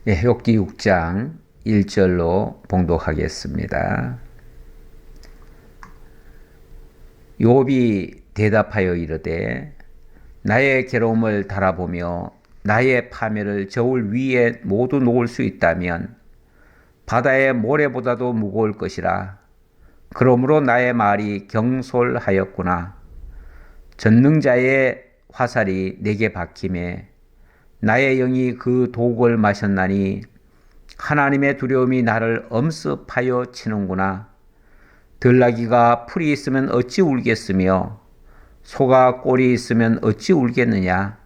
예, 욥기 6장 1절로 봉독하겠습니다. 욥이 대답하여 이르되 나의 괴로움을 달아보며 나의 파멸을 저울 위에 모두 놓을 수 있다면 바다의 모래보다도 무거울 것이라. 그러므로 나의 말이 경솔하였구나. 전능자의 화살이 내게 박힘에 나의 영이 그 독을 마셨나니 하나님의 두려움이 나를 엄습하여 치는구나. 들나귀가 풀이 있으면 어찌 울겠으며 소가 꼴이 있으면 어찌 울겠느냐.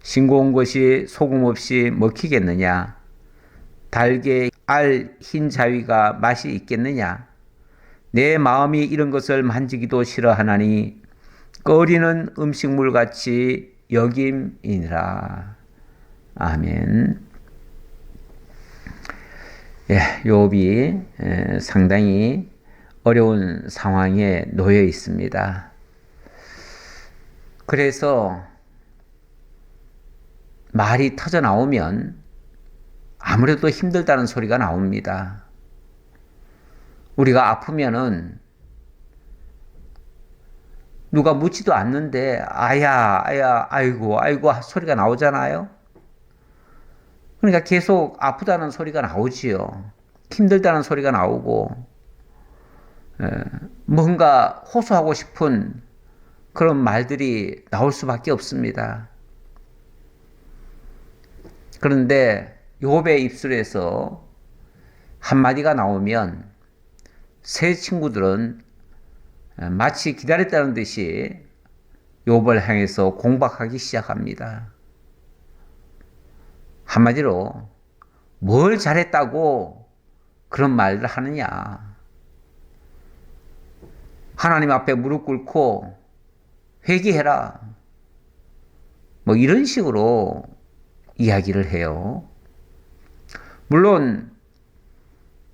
싱거운 것이 소금 없이 먹히겠느냐. 달게 알 흰 자위가 맛이 있겠느냐. 내 마음이 이런 것을 만지기도 싫어하나니 꺼리는 음식물같이 여김이니라. 아멘. 예, 욥이 상당히 어려운 상황에 놓여 있습니다. 그래서 말이 터져 나오면 아무래도 힘들다는 소리가 나옵니다. 우리가 아프면은 누가 묻지도 않는데 아야, 아이고 소리가 나오잖아요. 그러니까 계속 아프다는 소리가 나오지요. 힘들다는 소리가 나오고 뭔가 호소하고 싶은 그런 말들이 나올 수밖에 없습니다. 그런데 욥의 입술에서 한마디가 나오면 세 친구들은 마치 기다렸다는 듯이 욥을 향해서 공박하기 시작합니다. 한마디로 뭘 잘했다고 그런 말을 하느냐. 하나님 앞에 무릎 꿇고 회개해라. 뭐 이런 식으로 이야기를 해요. 물론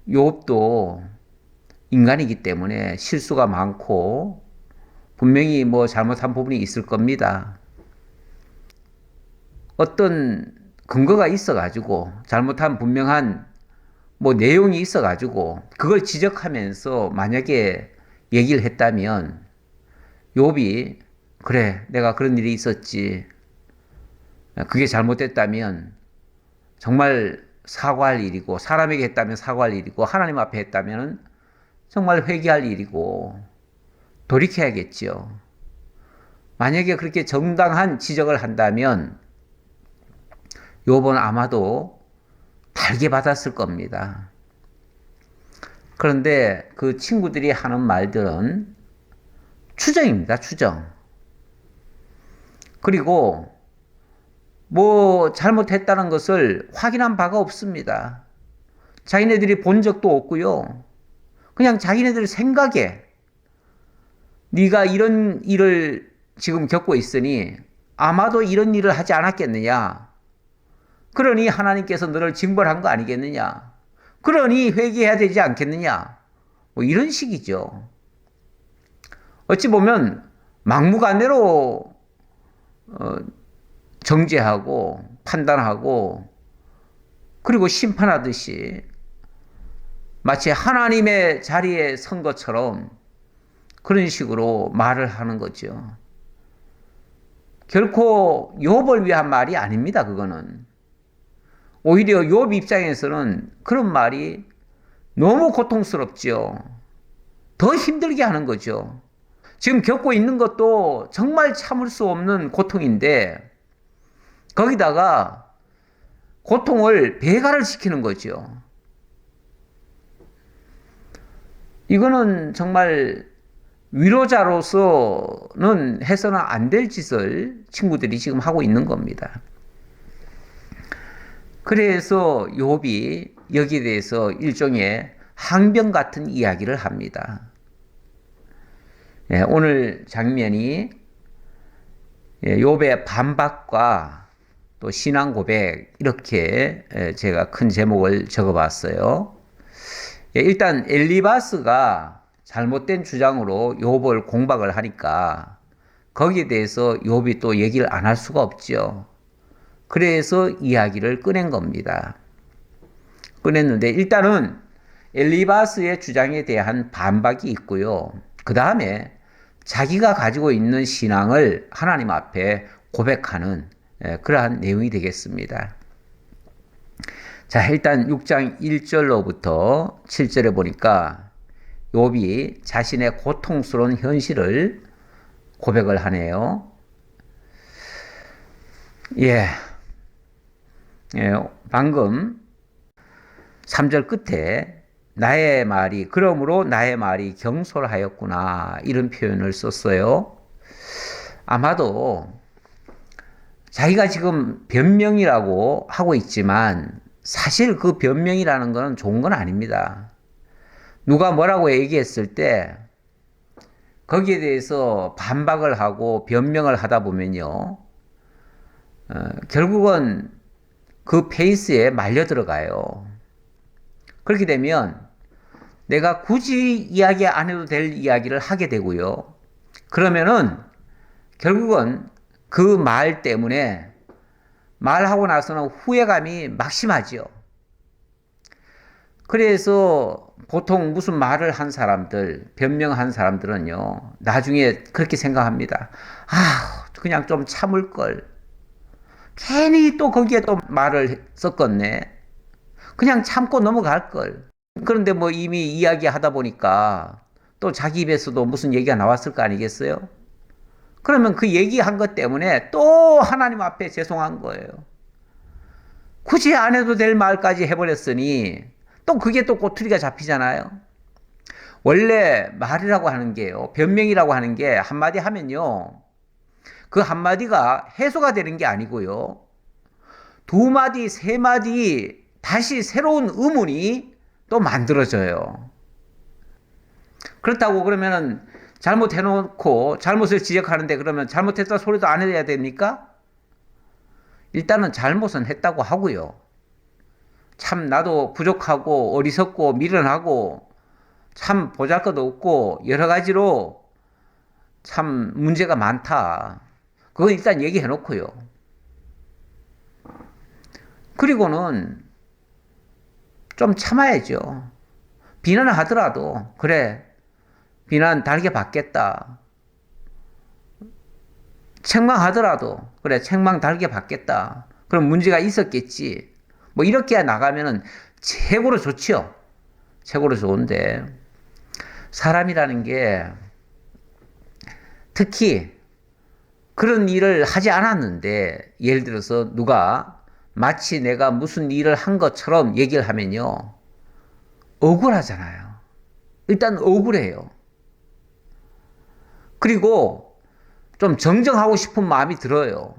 욥도 인간이기 때문에 실수가 많고 분명히 뭐 잘못한 부분이 있을 겁니다. 어떤 근거가 있어가지고 잘못한 분명한 뭐 내용이 있어가지고 그걸 지적하면서 만약에 얘기를 했다면 욥이 그래 내가 그런 일이 있었지 그게 잘못됐다면 정말 사과할 일이고 사람에게 했다면 사과할 일이고 하나님 앞에 했다면 정말 회개할 일이고 돌이켜야겠죠. 만약에 그렇게 정당한 지적을 한다면 욥은 아마도 달게 받았을 겁니다. 그런데 그 친구들이 하는 말들은 추정입니다. 추정. 그리고 뭐 잘못했다는 것을 확인한 바가 없습니다. 자기네들이 본 적도 없고요. 그냥 자기네들 생각에 네가 이런 일을 지금 겪고 있으니 아마도 이런 일을 하지 않았겠느냐. 그러니 하나님께서 너를 징벌한 거 아니겠느냐. 그러니 회개해야 되지 않겠느냐. 뭐 이런 식이죠. 어찌 보면 막무가내로 정죄하고 판단하고 그리고 심판하듯이 마치 하나님의 자리에 선 것처럼 그런 식으로 말을 하는 거죠. 결코 욥을 위한 말이 아닙니다. 그거는. 오히려 욥 입장에서는 그런 말이 너무 고통스럽죠. 더 힘들게 하는 거죠. 지금 겪고 있는 것도 정말 참을 수 없는 고통인데 거기다가 고통을 배가를 시키는 거죠. 이거는 정말 위로자로서는 해서는 안 될 짓을 친구들이 지금 하고 있는 겁니다. 그래서 욥이 여기에 대해서 일종의 항변 같은 이야기를 합니다. 오늘 장면이 욥의 반박과 또 신앙 고백 이렇게 제가 큰 제목을 적어봤어요. 일단 엘리바스가 잘못된 주장으로 욥을 공박을 하니까 거기에 대해서 욥이 또 얘기를 안 할 수가 없죠. 그래서 이야기를 꺼낸 겁니다. 꺼냈는데 일단은 엘리바스의 주장에 대한 반박이 있고요. 그 다음에 자기가 가지고 있는 신앙을 하나님 앞에 고백하는 그러한 내용이 되겠습니다. 자, 일단 6장 1절로부터 7절에 보니까 욥이 자신의 고통스러운 현실을 고백을 하네요. 방금 3절 끝에 그러므로 나의 말이 경솔하였구나 이런 표현을 썼어요. 아마도 자기가 지금 변명이라고 하고 있지만 사실 그 변명이라는 것은 좋은 건 아닙니다. 누가 뭐라고 얘기했을 때 거기에 대해서 반박을 하고 변명을 하다 보면요, 결국은 그 페이스에 말려 들어가요. 그렇게 되면 내가 굳이 이야기 안 해도 될 이야기를 하게 되고요. 그러면은 결국은 그 말 때문에 말하고 나서는 후회감이 막심하죠. 그래서 보통 무슨 말을 한 사람들, 변명한 사람들은요, 나중에 그렇게 생각합니다. 그냥 좀 참을 걸. 괜히 또 거기에 또 말을 섞었네. 그냥 참고 넘어갈 걸. 그런데 뭐 이미 이야기하다 보니까 또 자기 입에서도 무슨 얘기가 나왔을 거 아니겠어요? 그러면 그 얘기한 것 때문에 또 하나님 앞에 죄송한 거예요. 굳이 안 해도 될 말까지 해버렸으니 또 그게 또 꼬투리가 잡히잖아요. 원래 말이라고 하는 게요, 변명이라고 하는 게 한마디 하면요, 그 한마디가 해소가 되는 게 아니고요, 두 마디, 세 마디 다시 새로운 의문이 또 만들어져요. 그렇다고 그러면은 잘못해놓고 잘못을 지적하는데 그러면 잘못했다 소리도 안 해야 됩니까? 일단은 잘못은 했다고 하고요. 참 나도 부족하고 어리석고 미련하고 참 보잘것없고 여러 가지로 참 문제가 많다. 그건 일단 얘기해놓고요. 그리고는 좀 참아야죠. 비난을 하더라도 그래, 비난 달게 받겠다. 책망하더라도 그래, 책망 달게 받겠다. 그럼 문제가 있었겠지. 뭐 이렇게 나가면은 최고로 좋지요. 최고로 좋은데 사람이라는 게 특히 그런 일을 하지 않았는데 예를 들어서 누가 마치 내가 무슨 일을 한 것처럼 얘기를 하면요, 억울하잖아요. 일단 억울해요. 그리고 좀 정정하고 싶은 마음이 들어요.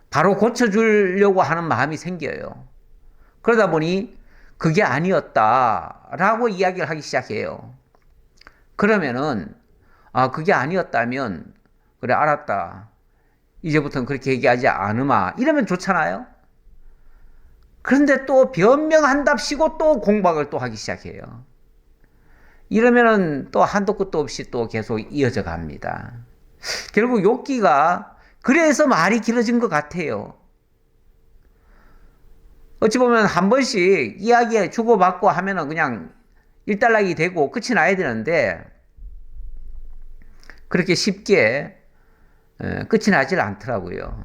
바로 고쳐주려고 하는 마음이 생겨요. 그러다 보니 그게 아니었다라고 이야기를 하기 시작해요. 그러면은 그게 아니었다면 그래, 알았다. 이제부터는 그렇게 얘기하지 않으마. 이러면 좋잖아요. 그런데 또 변명한답시고 또 공박을 또 하기 시작해요. 이러면은 또 한도 끝도 없이 또 계속 이어져 갑니다. 결국 욥기가 그래서 말이 길어진 것 같아요. 어찌 보면 한 번씩 이야기 주고받고 하면은 그냥 일단락이 되고 끝이 나야 되는데 그렇게 쉽게 끝이 나질 않더라고요.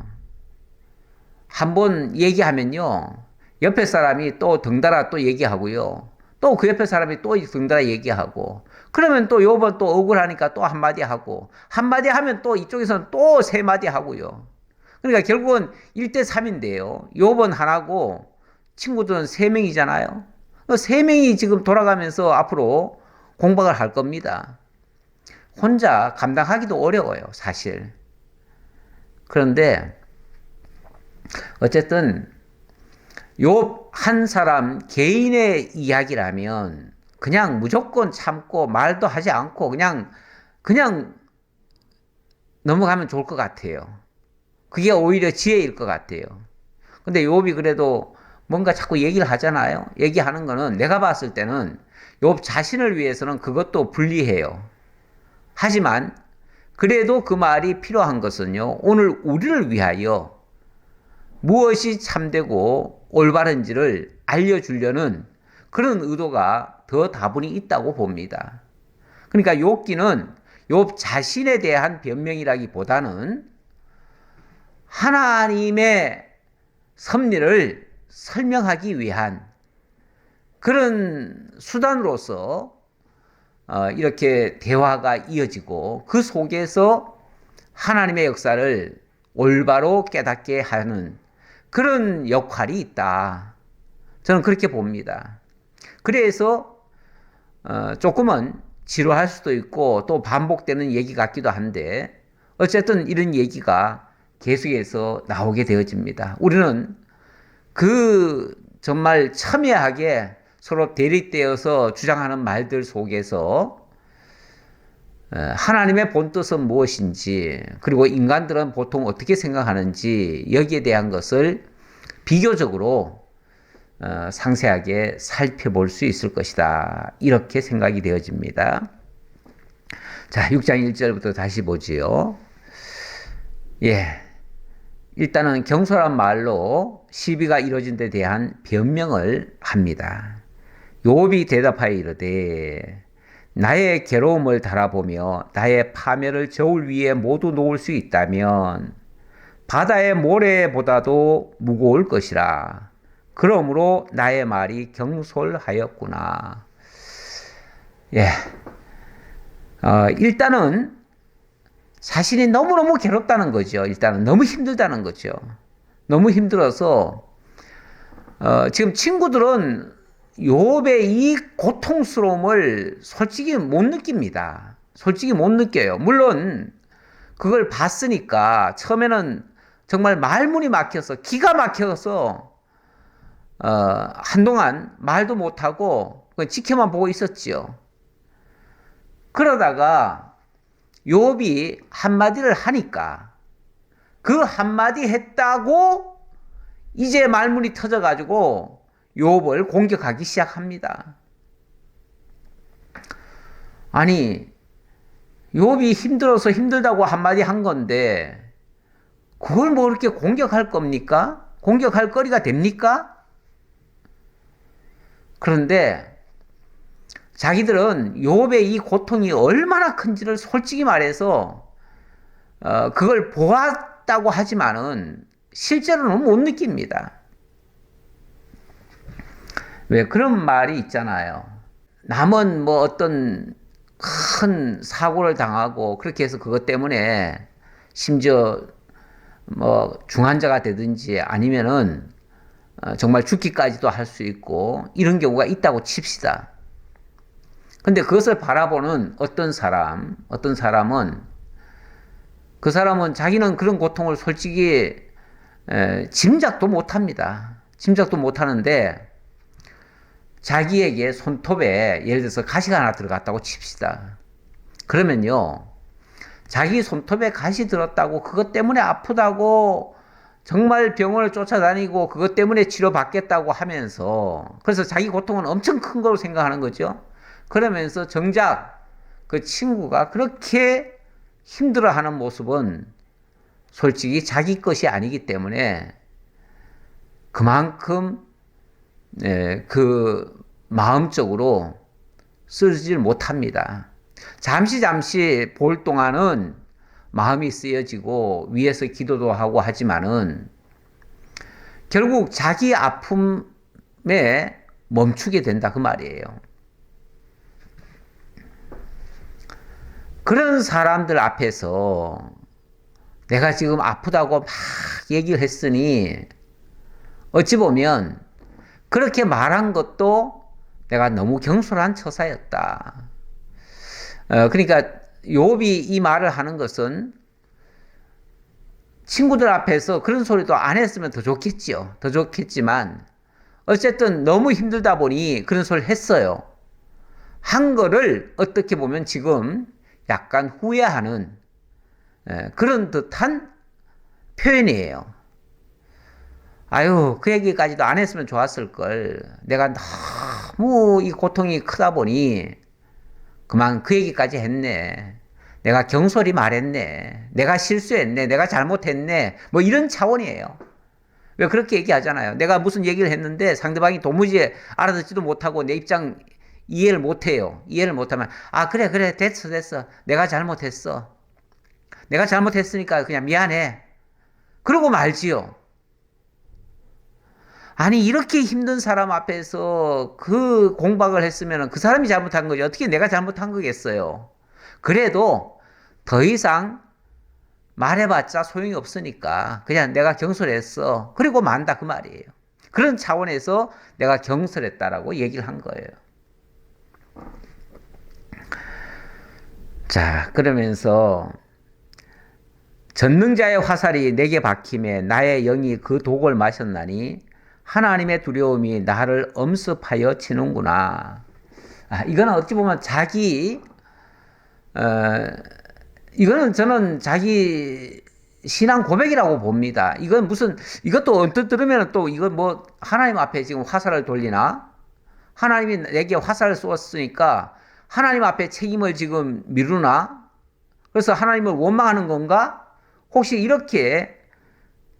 한 번 얘기하면요, 옆에 사람이 또 덩달아 또 얘기하고요, 또 그 옆에 사람이 또 덩달아 얘기하고, 그러면 또 요번 또 억울하니까 또 한마디 하고, 한마디 하면 또 이쪽에서는 또 세 마디 하고요. 그러니까 결국은 1대3인데요. 요번 하나고 친구들은 3명이잖아요. 3명이 지금 돌아가면서 앞으로 공박을 할 겁니다. 혼자 감당하기도 어려워요, 사실. 그런데 어쨌든 욥 한 사람 개인의 이야기라면 그냥 무조건 참고 말도 하지 않고 그냥 넘어가면 좋을 것 같아요. 그게 오히려 지혜일 것 같아요. 근데 욥이 그래도 뭔가 자꾸 얘기를 하잖아요. 얘기하는 거는 내가 봤을 때는 욥 자신을 위해서는 그것도 불리해요. 하지만 그래도 그 말이 필요한 것은요, 오늘 우리를 위하여 무엇이 참되고 올바른지를 알려주려는 그런 의도가 더 다분히 있다고 봅니다. 그러니까 욥기는 욥 자신에 대한 변명이라기보다는 하나님의 섭리를 설명하기 위한 그런 수단으로서 이렇게 대화가 이어지고 그 속에서 하나님의 역사를 올바로 깨닫게 하는 그런 역할이 있다. 저는 그렇게 봅니다. 그래서 조금은 지루할 수도 있고 또 반복되는 얘기 같기도 한데 어쨌든 이런 얘기가 계속해서 나오게 되어집니다. 우리는 그 정말 첨예하게 서로 대립되어서 주장하는 말들 속에서 하나님의 본뜻은 무엇인지 그리고 인간들은 보통 어떻게 생각하는지 여기에 대한 것을 비교적으로 상세하게 살펴볼 수 있을 것이다. 이렇게 생각이 되어집니다. 자, 6장 1절부터 다시 보지요. 예. 일단은 경솔한 말로 시비가 이루어진 데 대한 변명을 합니다. 욥이 대답하여 이르되 나의 괴로움을 달아보며 나의 파멸을 저울 위에 모두 놓을 수 있다면 바다의 모래보다도 무거울 것이라. 그러므로 나의 말이 경솔하였구나. 예. 일단은 자신이 너무너무 괴롭다는 거죠. 일단은 너무 힘들다는 거죠. 너무 힘들어서 지금 친구들은 욥의 이 고통스러움을 솔직히 못 느낍니다. 솔직히 못 느껴요. 물론 그걸 봤으니까 처음에는 정말 말문이 막혀서 기가 막혀서 한동안 말도 못하고 지켜만 보고 있었지요. 그러다가 욥이 한마디를 하니까 그 한마디 했다고 이제 말문이 터져가지고 욥을 공격하기 시작합니다. 아니, 욥이 힘들어서 힘들다고 한마디 한 건데 그걸 뭐 그렇게 공격할 겁니까? 공격할 거리가 됩니까? 그런데 자기들은 욥의 이 고통이 얼마나 큰지를 솔직히 말해서 그걸 보았다고 하지만은 실제로는 못 느낍니다. 왜 그런 말이 있잖아요. 남은 뭐 어떤 큰 사고를 당하고 그렇게 해서 그것 때문에 심지어 뭐 중환자가 되든지 아니면은 정말 죽기까지도 할 수 있고 이런 경우가 있다고 칩시다. 근데 그것을 바라보는 어떤 사람은 그 사람은 자기는 그런 고통을 솔직히 짐작도 못합니다. 짐작도 못하는데 자기에게 손톱에 예를 들어서 가시가 하나 들어갔다고 칩시다. 그러면요, 자기 손톱에 가시 들었다고 그것 때문에 아프다고 정말 병원을 쫓아다니고 그것 때문에 치료받겠다고 하면서 그래서 자기 고통은 엄청 큰 거로 생각하는 거죠. 그러면서 정작 그 친구가 그렇게 힘들어하는 모습은 솔직히 자기 것이 아니기 때문에 그만큼 그 마음적으로 쓰지를 못합니다. 잠시 볼 동안은 마음이 쓰여지고 위에서 기도도 하고 하지만은 결국 자기 아픔에 멈추게 된다 그 말이에요. 그런 사람들 앞에서 내가 지금 아프다고 막 얘기를 했으니 어찌 보면 그렇게 말한 것도 내가 너무 경솔한 처사였다. 그러니까 욥이 이 말을 하는 것은 친구들 앞에서 그런 소리도 안 했으면 더 좋겠지요. 더 좋겠지만 어쨌든 너무 힘들다 보니 그런 소리를 했어요. 한 거를 어떻게 보면 지금 약간 후회하는 그런 듯한 표현이에요. 아유, 그 얘기까지도 안 했으면 좋았을 걸. 내가 너무 이 고통이 크다 보니 그만 그 얘기까지 했네. 내가 경솔히 말했네. 내가 실수했네. 내가 잘못했네. 뭐 이런 차원이에요. 왜 그렇게 얘기하잖아요. 내가 무슨 얘기를 했는데 상대방이 도무지 알아듣지도 못하고 내 입장 이해를 못해요. 이해를 못하면 아 그래 그래 됐어 내가 잘못했어. 내가 잘못했으니까 그냥 미안해. 그러고 말지요. 아니 이렇게 힘든 사람 앞에서 그 공박을 했으면 그 사람이 잘못한 거지 어떻게 내가 잘못한 거겠어요. 그래도 더 이상 말해봤자 소용이 없으니까 그냥 내가 경솔했어. 그리고 만다 그 말이에요. 그런 차원에서 내가 경솔했다라고 얘기를 한 거예요. 자, 그러면서 전능자의 화살이 내게 박힘에 나의 영이 그 독을 마셨나니 하나님의 두려움이 나를 엄습하여 치는구나. 아, 이거는 어찌 보면 이거는 저는 자기 신앙 고백이라고 봅니다. 이건 무슨, 이것도 언뜻 들으면 또 이건 뭐 하나님 앞에 지금 화살을 돌리나? 하나님이 내게 화살을 쏘았으니까 하나님 앞에 책임을 지금 미루나? 그래서 하나님을 원망하는 건가? 혹시 이렇게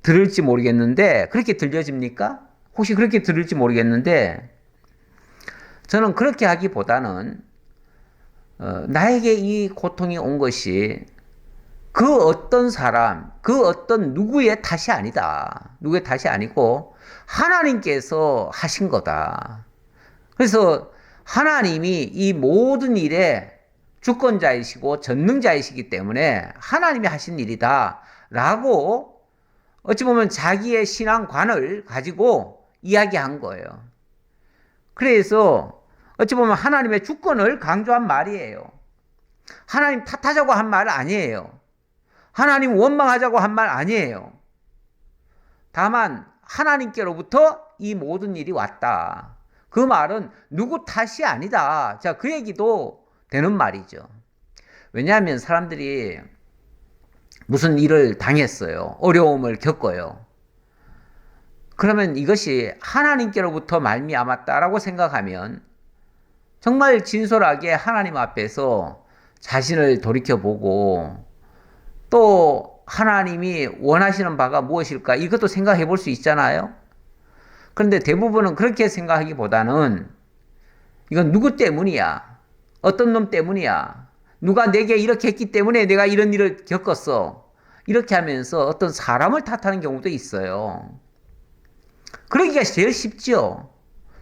들을지 모르겠는데, 그렇게 들려집니까? 혹시 그렇게 들을지 모르겠는데, 저는 그렇게 하기보다는, 나에게 이 고통이 온 것이 그 어떤 사람, 그 어떤 누구의 탓이 아니다. 누구의 탓이 아니고, 하나님께서 하신 거다. 그래서 하나님이 이 모든 일에 주권자이시고 전능자이시기 때문에 하나님이 하신 일이다. 라고 어찌 보면 자기의 신앙관을 가지고 이야기한 거예요. 그래서 어찌 보면 하나님의 주권을 강조한 말이에요. 하나님 탓하자고 한 말 아니에요. 하나님 원망하자고 한 말 아니에요. 다만 하나님께로부터 이 모든 일이 왔다. 그 말은 누구 탓이 아니다. 자, 그 얘기도 되는 말이죠. 왜냐하면 사람들이 무슨 일을 당했어요. 어려움을 겪어요. 그러면 이것이 하나님께로부터 말미암았다라고 생각하면 정말 진솔하게 하나님 앞에서 자신을 돌이켜보고 또 하나님이 원하시는 바가 무엇일까 이것도 생각해 볼 수 있잖아요. 그런데 대부분은 그렇게 생각하기보다는 이건 누구 때문이야? 어떤 놈 때문이야? 누가 내게 이렇게 했기 때문에 내가 이런 일을 겪었어. 이렇게 하면서 어떤 사람을 탓하는 경우도 있어요. 그러기가 제일 쉽죠.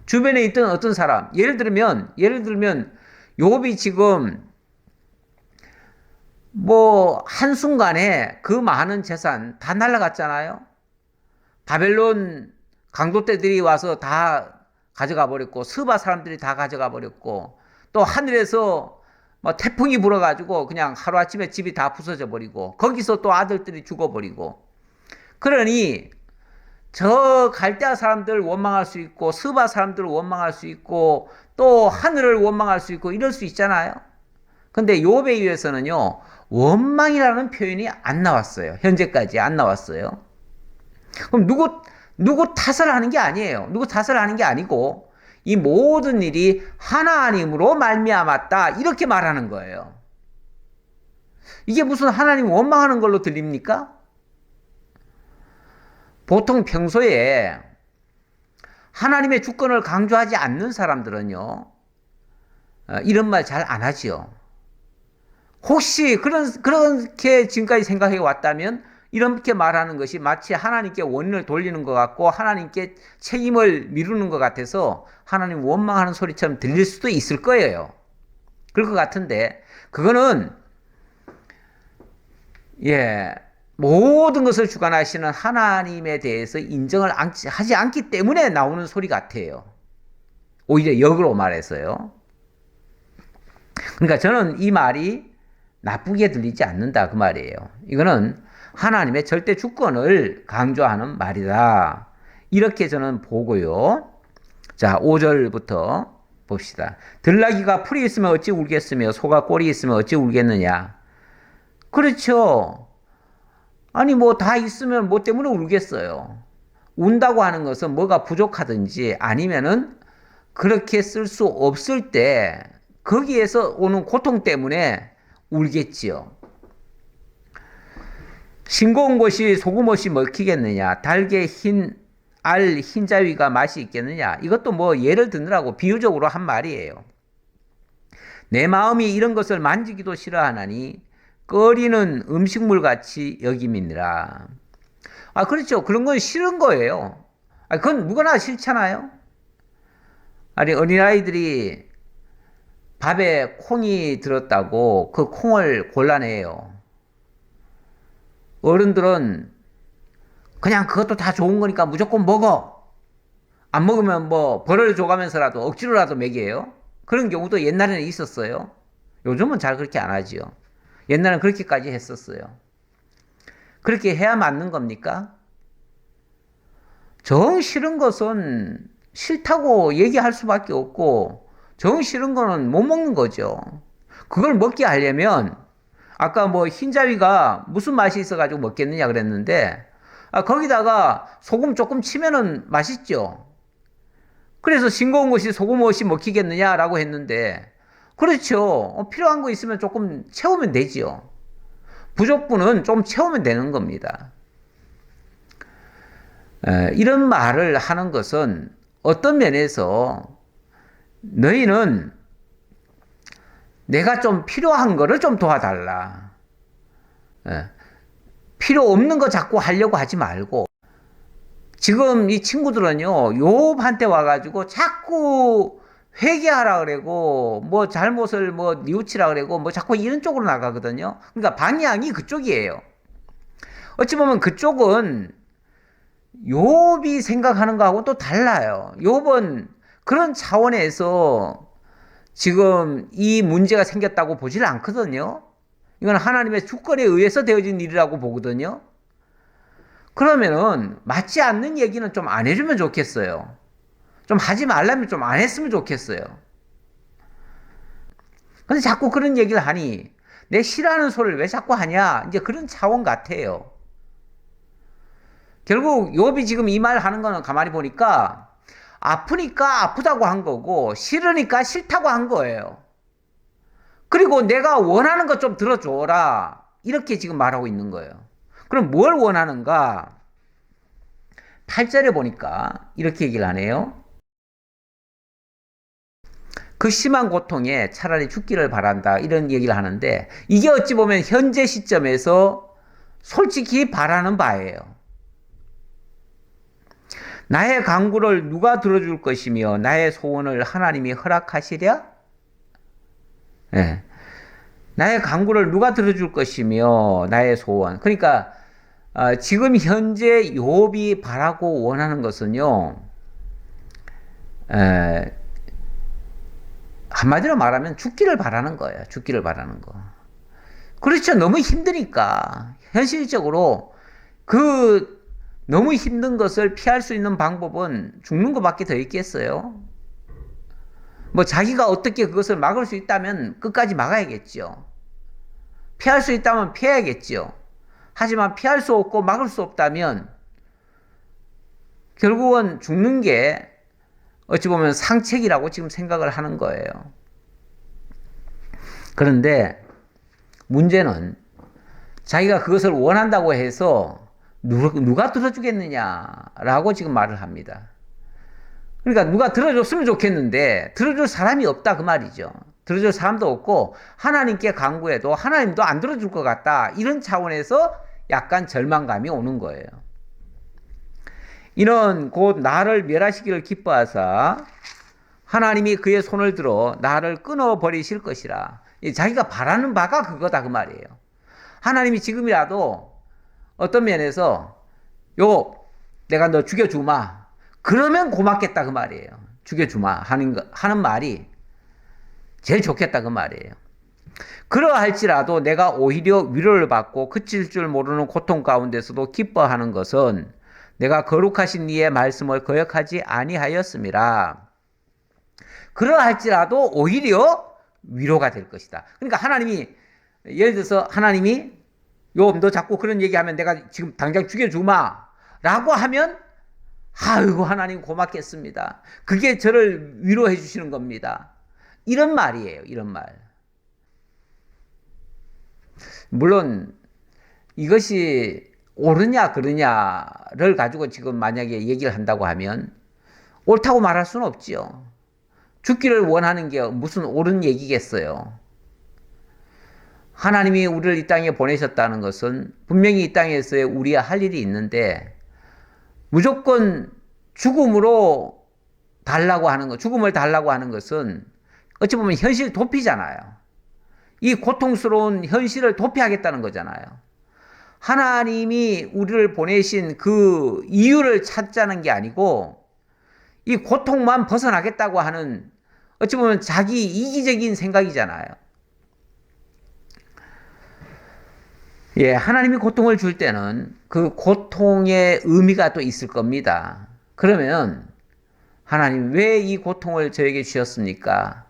주변에 있던 어떤 사람, 예를 들면 욥이 지금 뭐 한순간에 그 많은 재산 다 날아갔잖아요. 바벨론 강도떼들이 와서 다 가져가 버렸고 스바 사람들이 다 가져가 버렸고 또 하늘에서 뭐 태풍이 불어가지고 그냥 하루아침에 집이 다 부서져 버리고 거기서 또 아들들이 죽어버리고 그러니 저 갈대아 사람들 원망할 수 있고 스바 사람들을 원망할 수 있고 또 하늘을 원망할 수 있고 이럴 수 있잖아요. 근데 욥에 의해서는요 원망이라는 표현이 안 나왔어요. 현재까지 안 나왔어요. 그럼 누구 탓을 하는 게 아니에요. 누구 탓을 하는 게 아니고 이 모든 일이 하나님으로 말미암았다 이렇게 말하는 거예요. 이게 무슨 하나님 원망하는 걸로 들립니까? 보통 평소에 하나님의 주권을 강조하지 않는 사람들은요 이런 말 잘 안 하지요. 혹시 그렇게 지금까지 생각해 왔다면 이렇게 말하는 것이 마치 하나님께 원인을 돌리는 것 같고 하나님께 책임을 미루는 것 같아서 하나님 원망하는 소리처럼 들릴 수도 있을 거예요. 그럴 것 같은데 그거는 모든 것을 주관하시는 하나님에 대해서 인정을 하지 않기 때문에 나오는 소리 같아요. 오히려 역으로 말해서요. 그러니까 저는 이 말이 나쁘게 들리지 않는다 그 말이에요. 이거는 하나님의 절대 주권을 강조하는 말이다. 이렇게 저는 보고요. 자, 5절부터 봅시다. 들나귀가 풀이 있으면 어찌 울겠으며 소가 꼴이 있으면 어찌 울겠느냐. 그렇죠. 아니 뭐 다 있으면 뭐 때문에 울겠어요. 운다고 하는 것은 뭐가 부족하든지 아니면은 그렇게 쓸 수 없을 때 거기에서 오는 고통 때문에 울겠지요. 싱거운 것이 소금 없이 먹히겠느냐. 달게 흰 알 흰자위가 맛이 있겠느냐? 이것도 뭐 예를 드느라고 비유적으로 한 말이에요. 내 마음이 이런 것을 만지기도 싫어하나니 꺼리는 음식물 같이 여김이니라. 아, 그렇죠. 그런 건 싫은 거예요. 아, 그건 누구나 싫잖아요. 아니, 어린아이들이 밥에 콩이 들었다고 그 콩을 골라내요. 어른들은 그냥 그것도 다 좋은 거니까 무조건 먹어. 안 먹으면 뭐 벌을 줘가면서라도 억지로라도 먹여요. 그런 경우도 옛날에는 있었어요. 요즘은 잘 그렇게 안 하지요. 옛날엔 그렇게까지 했었어요. 그렇게 해야 맞는 겁니까? 정 싫은 것은 싫다고 얘기할 수밖에 없고, 정 싫은 거는 못 먹는 거죠. 그걸 먹게 하려면, 아까 뭐 흰자위가 무슨 맛이 있어가지고 먹겠느냐 그랬는데, 아, 거기다가 소금 조금 치면은 맛있죠. 그래서 싱거운 것이 소금 없이 먹히겠느냐라고 했는데, 그렇죠. 필요한 거 있으면 조금 채우면 되지요. 부족분은 좀 채우면 되는 겁니다. 이런 말을 하는 것은 어떤 면에서 너희는 내가 좀 필요한 거를 좀 도와달라. 필요 없는 거 자꾸 하려고 하지 말고. 지금 이 친구들은요, 욥한테 와가지고 자꾸 회개하라 그러고, 뭐 잘못을 뭐 뉘우치라 그러고, 뭐 자꾸 이런 쪽으로 나가거든요. 그러니까 방향이 그쪽이에요. 어찌 보면 그쪽은 욥이 생각하는 거하고 또 달라요. 욥은 그런 차원에서 지금 이 문제가 생겼다고 보질 않거든요. 이건 하나님의 주권에 의해서 되어진 일이라고 보거든요. 그러면은 맞지 않는 얘기는 좀 안 해주면 좋겠어요. 좀 하지 말라면 좀 안 했으면 좋겠어요. 근데 자꾸 그런 얘기를 하니 내 싫어하는 소리를 왜 자꾸 하냐? 이제 그런 차원 같아요. 결국 욥이 지금 이 말 하는 거는 가만히 보니까 아프니까 아프다고 한 거고 싫으니까 싫다고 한 거예요. 그리고 내가 원하는 것 좀 들어줘라. 이렇게 지금 말하고 있는 거예요. 그럼 뭘 원하는가? 8절에 보니까 이렇게 얘기를 하네요. 그 심한 고통에 차라리 죽기를 바란다. 이런 얘기를 하는데 이게 어찌 보면 현재 시점에서 솔직히 바라는 바예요. 나의 간구를 누가 들어줄 것이며 나의 소원을 하나님이 허락하시랴? 네. 나의 간구를 누가 들어줄 것이며 나의 소원. 그러니까 지금 현재 욥이 바라고 원하는 것은요. 한마디로 말하면 죽기를 바라는 거예요. 죽기를 바라는 거. 그렇죠. 너무 힘드니까. 현실적으로 너무 힘든 것을 피할 수 있는 방법은 죽는 것밖에 더 있겠어요. 뭐 자기가 어떻게 그것을 막을 수 있다면 끝까지 막아야겠죠. 피할 수 있다면 피해야겠죠. 하지만 피할 수 없고 막을 수 없다면 결국은 죽는 게 어찌 보면 상책이라고 지금 생각을 하는 거예요. 그런데 문제는 자기가 그것을 원한다고 해서 누가 들어주겠느냐라고 지금 말을 합니다. 그러니까 누가 들어줬으면 좋겠는데 들어줄 사람이 없다 그 말이죠. 들어줄 사람도 없고 하나님께 간구해도 하나님도 안 들어줄 것 같다. 이런 차원에서 약간 절망감이 오는 거예요. 이는 곧 나를 멸하시기를 기뻐하사 하나님이 그의 손을 들어 나를 끊어버리실 것이라. 자기가 바라는 바가 그거다 그 말이에요. 하나님이 지금이라도 어떤 면에서 내가 너 죽여주마. 그러면 고맙겠다 그 말이에요. 죽여주마 하는 말이 제일 좋겠다 그 말이에요. 그러할지라도 내가 오히려 위로를 받고 그칠 줄 모르는 고통 가운데서도 기뻐하는 것은 내가 거룩하신 이의 말씀을 거역하지 아니하였음이라. 그러할지라도 오히려 위로가 될 것이다. 그러니까 하나님이 예를 들어서 하나님이 너 자꾸 그런 얘기하면 내가 지금 당장 죽여주마 라고 하면 아이고 하나님 고맙겠습니다. 그게 저를 위로해 주시는 겁니다. 이런 말이에요. 이런 말. 물론 이것이 옳으냐 그르냐를 가지고 지금 만약에 얘기를 한다고 하면 옳다고 말할 수는 없지요. 죽기를 원하는 게 무슨 옳은 얘기겠어요. 하나님이 우리를 이 땅에 보내셨다는 것은 분명히 이 땅에서의 우리가 할 일이 있는데 무조건 죽음으로 달라고 하는 것, 죽음을 달라고 하는 것은 어찌 보면 현실 도피잖아요. 이 고통스러운 현실을 도피하겠다는 거잖아요. 하나님이 우리를 보내신 그 이유를 찾자는 게 아니고 이 고통만 벗어나겠다고 하는 어찌 보면 자기 이기적인 생각이잖아요. 예, 하나님이 고통을 줄 때는 그 고통의 의미가 또 있을 겁니다. 그러면 하나님 왜 이 고통을 저에게 주셨습니까?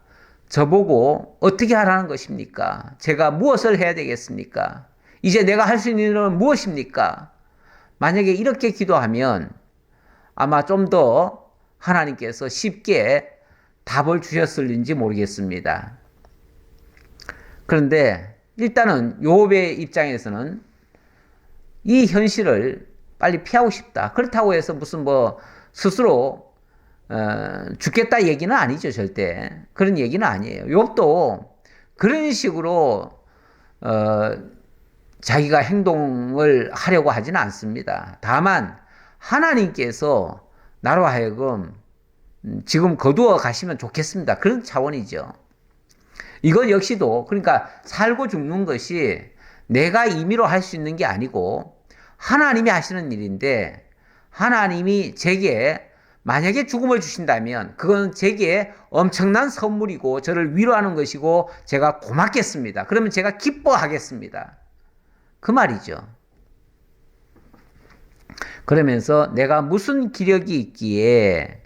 저보고 어떻게 하라는 것입니까? 제가 무엇을 해야 되겠습니까? 이제 내가 할 수 있는 일은 무엇입니까? 만약에 이렇게 기도하면 아마 좀 더 하나님께서 쉽게 답을 주셨을지 모르겠습니다. 그런데 일단은 욥의 입장에서는 이 현실을 빨리 피하고 싶다. 그렇다고 해서 무슨 뭐 스스로 죽겠다 얘기는 아니죠, 절대. 그런 얘기는 아니에요. 욥도 그런 식으로 자기가 행동을 하려고 하지는 않습니다. 다만 하나님께서 나로 하여금 지금 거두어 가시면 좋겠습니다. 그런 차원이죠. 이것 역시도 그러니까 살고 죽는 것이 내가 임의로 할 수 있는 게 아니고 하나님이 하시는 일인데 하나님이 제게 만약에 죽음을 주신다면 그건 제게 엄청난 선물이고 저를 위로하는 것이고 제가 고맙겠습니다. 그러면 제가 기뻐하겠습니다. 그 말이죠. 그러면서 내가 무슨 기력이 있기에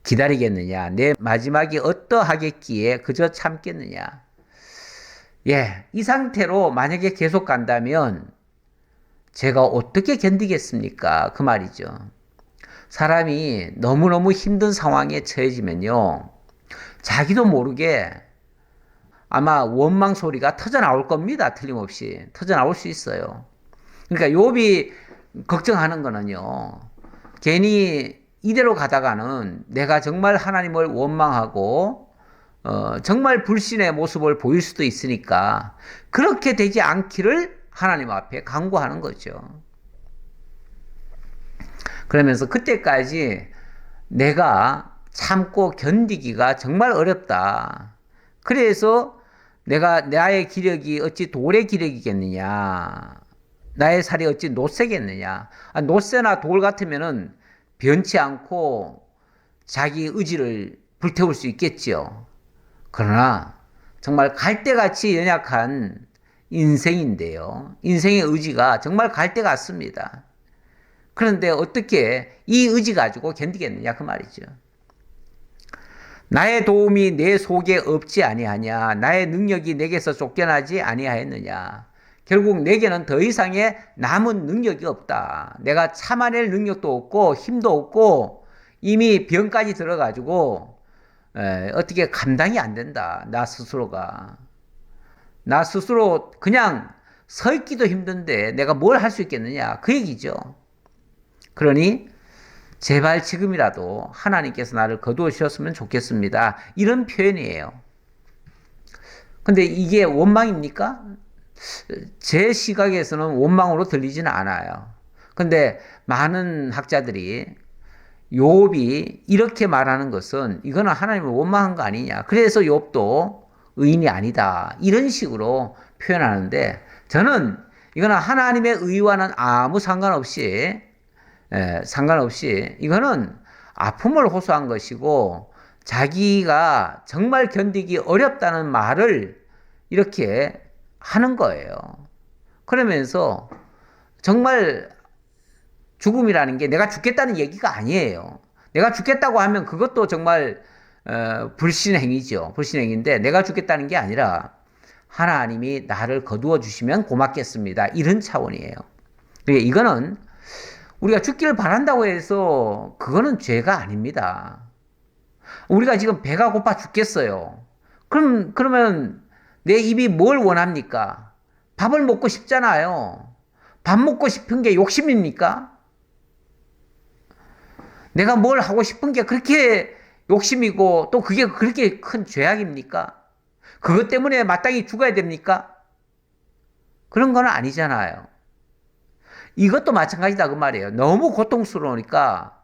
기다리겠느냐? 내 마지막이 어떠하겠기에 그저 참겠느냐? 예, 이 상태로 만약에 계속 간다면 제가 어떻게 견디겠습니까? 그 말이죠. 사람이 너무너무 힘든 상황에 처해지면요. 자기도 모르게 아마 원망 소리가 터져 나올 겁니다. 틀림없이. 터져 나올 수 있어요. 그러니까 욥이 걱정하는 거는요. 괜히 이대로 가다가는 내가 정말 하나님을 원망하고 정말 불신의 모습을 보일 수도 있으니까 그렇게 되지 않기를 하나님 앞에 간구하는 거죠. 그러면서 그때까지 내가 참고 견디기가 정말 어렵다. 그래서 내가 나의 기력이 어찌 돌의 기력이겠느냐. 나의 살이 어찌 노쇠겠느냐. 노쇠나 돌 같으면은 변치 않고 자기 의지를 불태울 수 있겠지요. 그러나 정말 갈대같이 연약한 인생인데요. 인생의 의지가 정말 갈대 같습니다. 그런데 어떻게 이 의지 가지고 견디겠느냐 그 말이죠. 나의 도움이 내 속에 없지 아니하냐. 나의 능력이 내게서 쫓겨나지 아니하였느냐. 결국 내게는 더 이상의 남은 능력이 없다. 내가 참아낼 능력도 없고 힘도 없고 이미 병까지 들어가지고 어떻게 감당이 안 된다. 나 스스로가. 나 스스로 그냥 서 있기도 힘든데 내가 뭘 할 수 있겠느냐. 그 얘기죠. 그러니 제발 지금이라도 하나님께서 나를 거두어 주셨으면 좋겠습니다. 이런 표현이에요. 근데 이게 원망입니까? 제 시각에서는 원망으로 들리지는 않아요. 근데 많은 학자들이 욥이 이렇게 말하는 것은 이거는 하나님을 원망한 거 아니냐. 그래서 욥도 의인이 아니다. 이런 식으로 표현하는데 저는 이거는 하나님의 의와는 아무 상관없이 이거는 아픔을 호소한 것이고 자기가 정말 견디기 어렵다는 말을 이렇게 하는 거예요. 그러면서 정말 죽음이라는 게 내가 죽겠다는 얘기가 아니에요. 내가 죽겠다고 하면 그것도 정말 불신행위죠. 불신행위인데 내가 죽겠다는 게 아니라 하나님이 나를 거두어 주시면 고맙겠습니다. 이런 차원이에요. 이거는 우리가 죽기를 바란다고 해서 그거는 죄가 아닙니다. 우리가 지금 배가 고파 죽겠어요. 그러면 내 입이 뭘 원합니까? 밥을 먹고 싶잖아요. 밥 먹고 싶은 게 욕심입니까? 내가 뭘 하고 싶은 게 그렇게 욕심이고 또 그게 그렇게 큰 죄악입니까? 그것 때문에 마땅히 죽어야 됩니까? 그런 건 아니잖아요. 이것도 마찬가지다 그 말이에요. 너무 고통스러우니까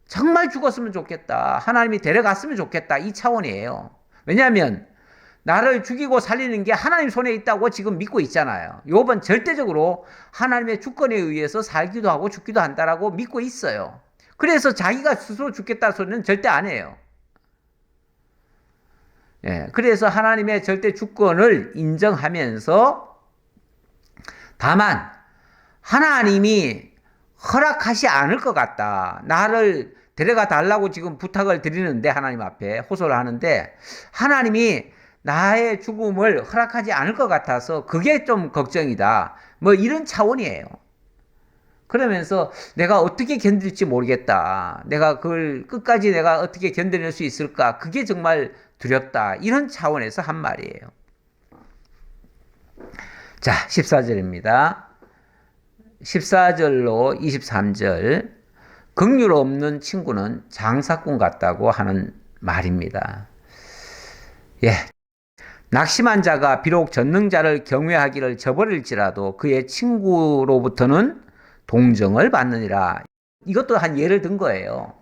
정말 죽었으면 좋겠다. 하나님이 데려갔으면 좋겠다. 이 차원이에요. 왜냐하면 나를 죽이고 살리는 게 하나님 손에 있다고 지금 믿고 있잖아요. 욥은 절대적으로 하나님의 주권에 의해서 살기도 하고 죽기도 한다라고 믿고 있어요. 그래서 자기가 스스로 죽겠다 소리는 절대 안 해요. 예, 그래서 하나님의 절대 주권을 인정하면서 다만 하나님이 허락하지 않을 것 같다. 나를 데려가 달라고 지금 부탁을 드리는데 하나님 앞에 호소를 하는데 하나님이 나의 죽음을 허락하지 않을 것 같아서 그게 좀 걱정이다. 뭐 이런 차원이에요. 그러면서 내가 어떻게 견딜지 모르겠다. 내가 그걸 끝까지 내가 어떻게 견뎌낼 수 있을까? 그게 정말 두렵다. 이런 차원에서 한 말이에요. 자, 14절입니다. 14절로 23절. 긍휼 없는 친구는 장사꾼 같다고 하는 말입니다. 예. 낙심한 자가 비록 전능자를 경외하기를 저버릴지라도 그의 친구로부터는 동정을 받느니라. 이것도 한 예를 든 거예요.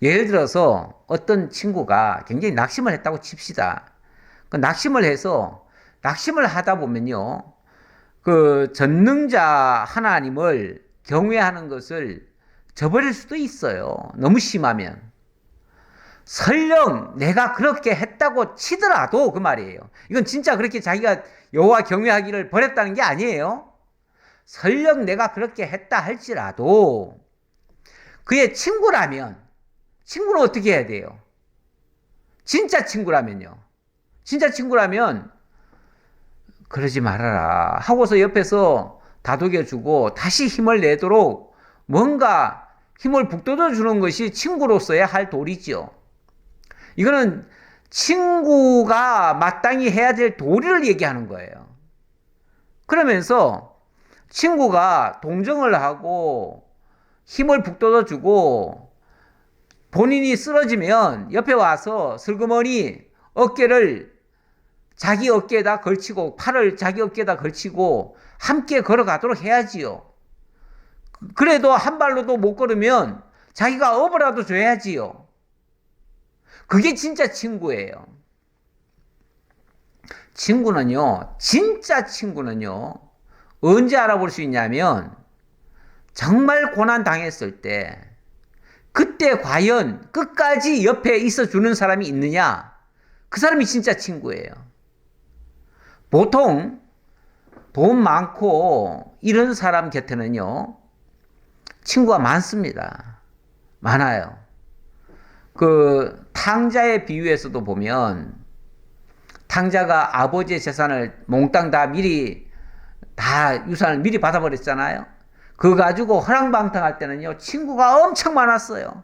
예를 들어서 어떤 친구가 굉장히 낙심을 했다고 칩시다. 그 낙심을 하다 보면요. 그 전능자 하나님을 경외하는 것을 저버릴 수도 있어요. 너무 심하면. 설령 내가 그렇게 했다고 치더라도 그 말이에요. 이건 진짜 그렇게 자기가 여호와 경외하기를 버렸다는 게 아니에요. 설령 내가 그렇게 했다 할지라도 그의 친구라면 친구는 어떻게 해야 돼요? 진짜 친구라면요. 진짜 친구라면 그러지 말아라 하고서 옆에서 다독여주고 다시 힘을 내도록 뭔가 힘을 북돋워 주는 것이 친구로서의 할 도리죠. 이거는 친구가 마땅히 해야 될 도리를 얘기하는 거예요. 그러면서 친구가 동정을 하고 힘을 북돋워 주고 본인이 쓰러지면 옆에 와서 슬그머니 어깨를 자기 어깨에다 걸치고 팔을 자기 어깨에다 걸치고 함께 걸어가도록 해야지요. 그래도 한 발로도 못 걸으면 자기가 업어라도 줘야지요. 그게 진짜 친구예요. 진짜 친구는요, 언제 알아볼 수 있냐면, 정말 고난 당했을 때, 그때 과연 끝까지 옆에 있어 주는 사람이 있느냐? 그 사람이 진짜 친구예요. 보통 돈 많고 이런 사람 곁에는요, 친구가 많습니다. 많아요. 그 탕자의 비유에서도 보면 탕자가 아버지의 재산을 몽땅 다 미리 다 유산을 미리 받아버렸잖아요. 그거 가지고 허랑방탕할 때는요, 친구가 엄청 많았어요.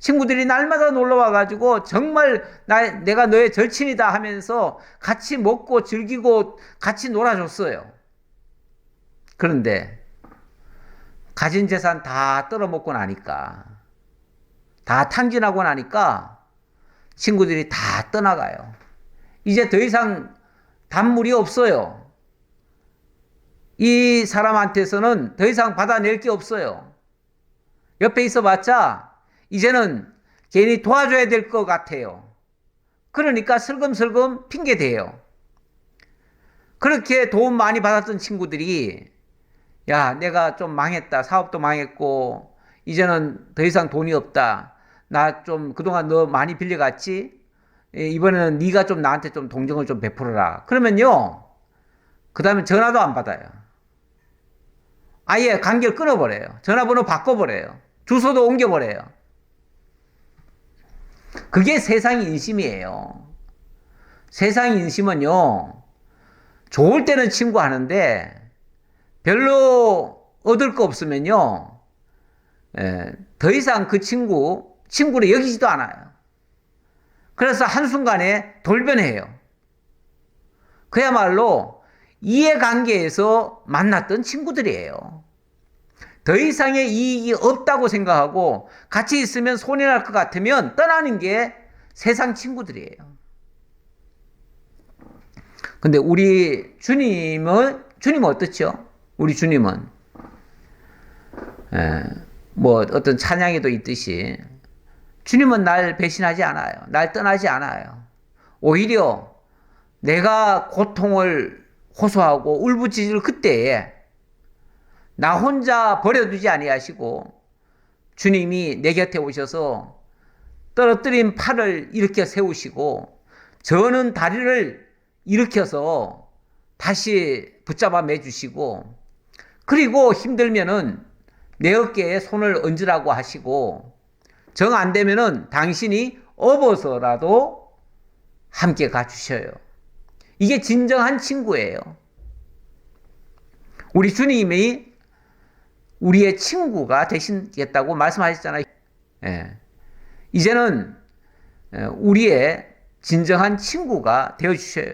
친구들이 날마다 놀러 와가지고 정말 내가 너의 절친이다 하면서 같이 먹고 즐기고 같이 놀아줬어요. 그런데 가진 재산 다 떨어먹고 나니까, 다 탕진하고 나니까 친구들이 다 떠나가요. 이제 더 이상 단물이 없어요. 이 사람한테서는 더 이상 받아낼 게 없어요. 옆에 있어봤자 이제는 괜히 도와줘야 될 것 같아요. 그러니까 슬금슬금 핑계대요. 그렇게 도움 많이 받았던 친구들이 야, 내가 좀 망했다. 사업도 망했고 이제는 더 이상 돈이 없다. 나 좀 그동안 너 많이 빌려갔지? 이번에는 네가 좀 나한테 좀 동정을 좀 베풀어라. 그러면요, 그 다음에 전화도 안 받아요. 아예 관계를 끊어버려요. 전화번호 바꿔버려요. 주소도 옮겨버려요. 그게 세상 인심이에요. 세상 인심은요, 좋을 때는 친구 하는데 별로 얻을 거 없으면요, 더 이상 그 친구를 여기지도 않아요. 그래서 한순간에 돌변해요. 그야말로 이해관계에서 만났던 친구들이에요. 더 이상의 이익이 없다고 생각하고 같이 있으면 손해날 것 같으면 떠나는 게 세상 친구들이에요. 근데 우리 주님은 어떻죠? 우리 주님은 뭐 어떤 찬양에도 있듯이 주님은 날 배신하지 않아요. 날 떠나지 않아요. 오히려 내가 고통을 호소하고 울부짖을 그때에 나 혼자 버려두지 아니하시고 주님이 내 곁에 오셔서 떨어뜨린 팔을 일으켜 세우시고 저는 다리를 일으켜서 다시 붙잡아 매주시고 그리고 힘들면은 내 어깨에 손을 얹으라고 하시고 정 안 되면은 당신이 업어서라도 함께 가주셔요. 이게 진정한 친구예요. 우리 주님이 우리의 친구가 되시겠다고 말씀하셨잖아요. 예. 이제는 우리의 진정한 친구가 되어주셔요.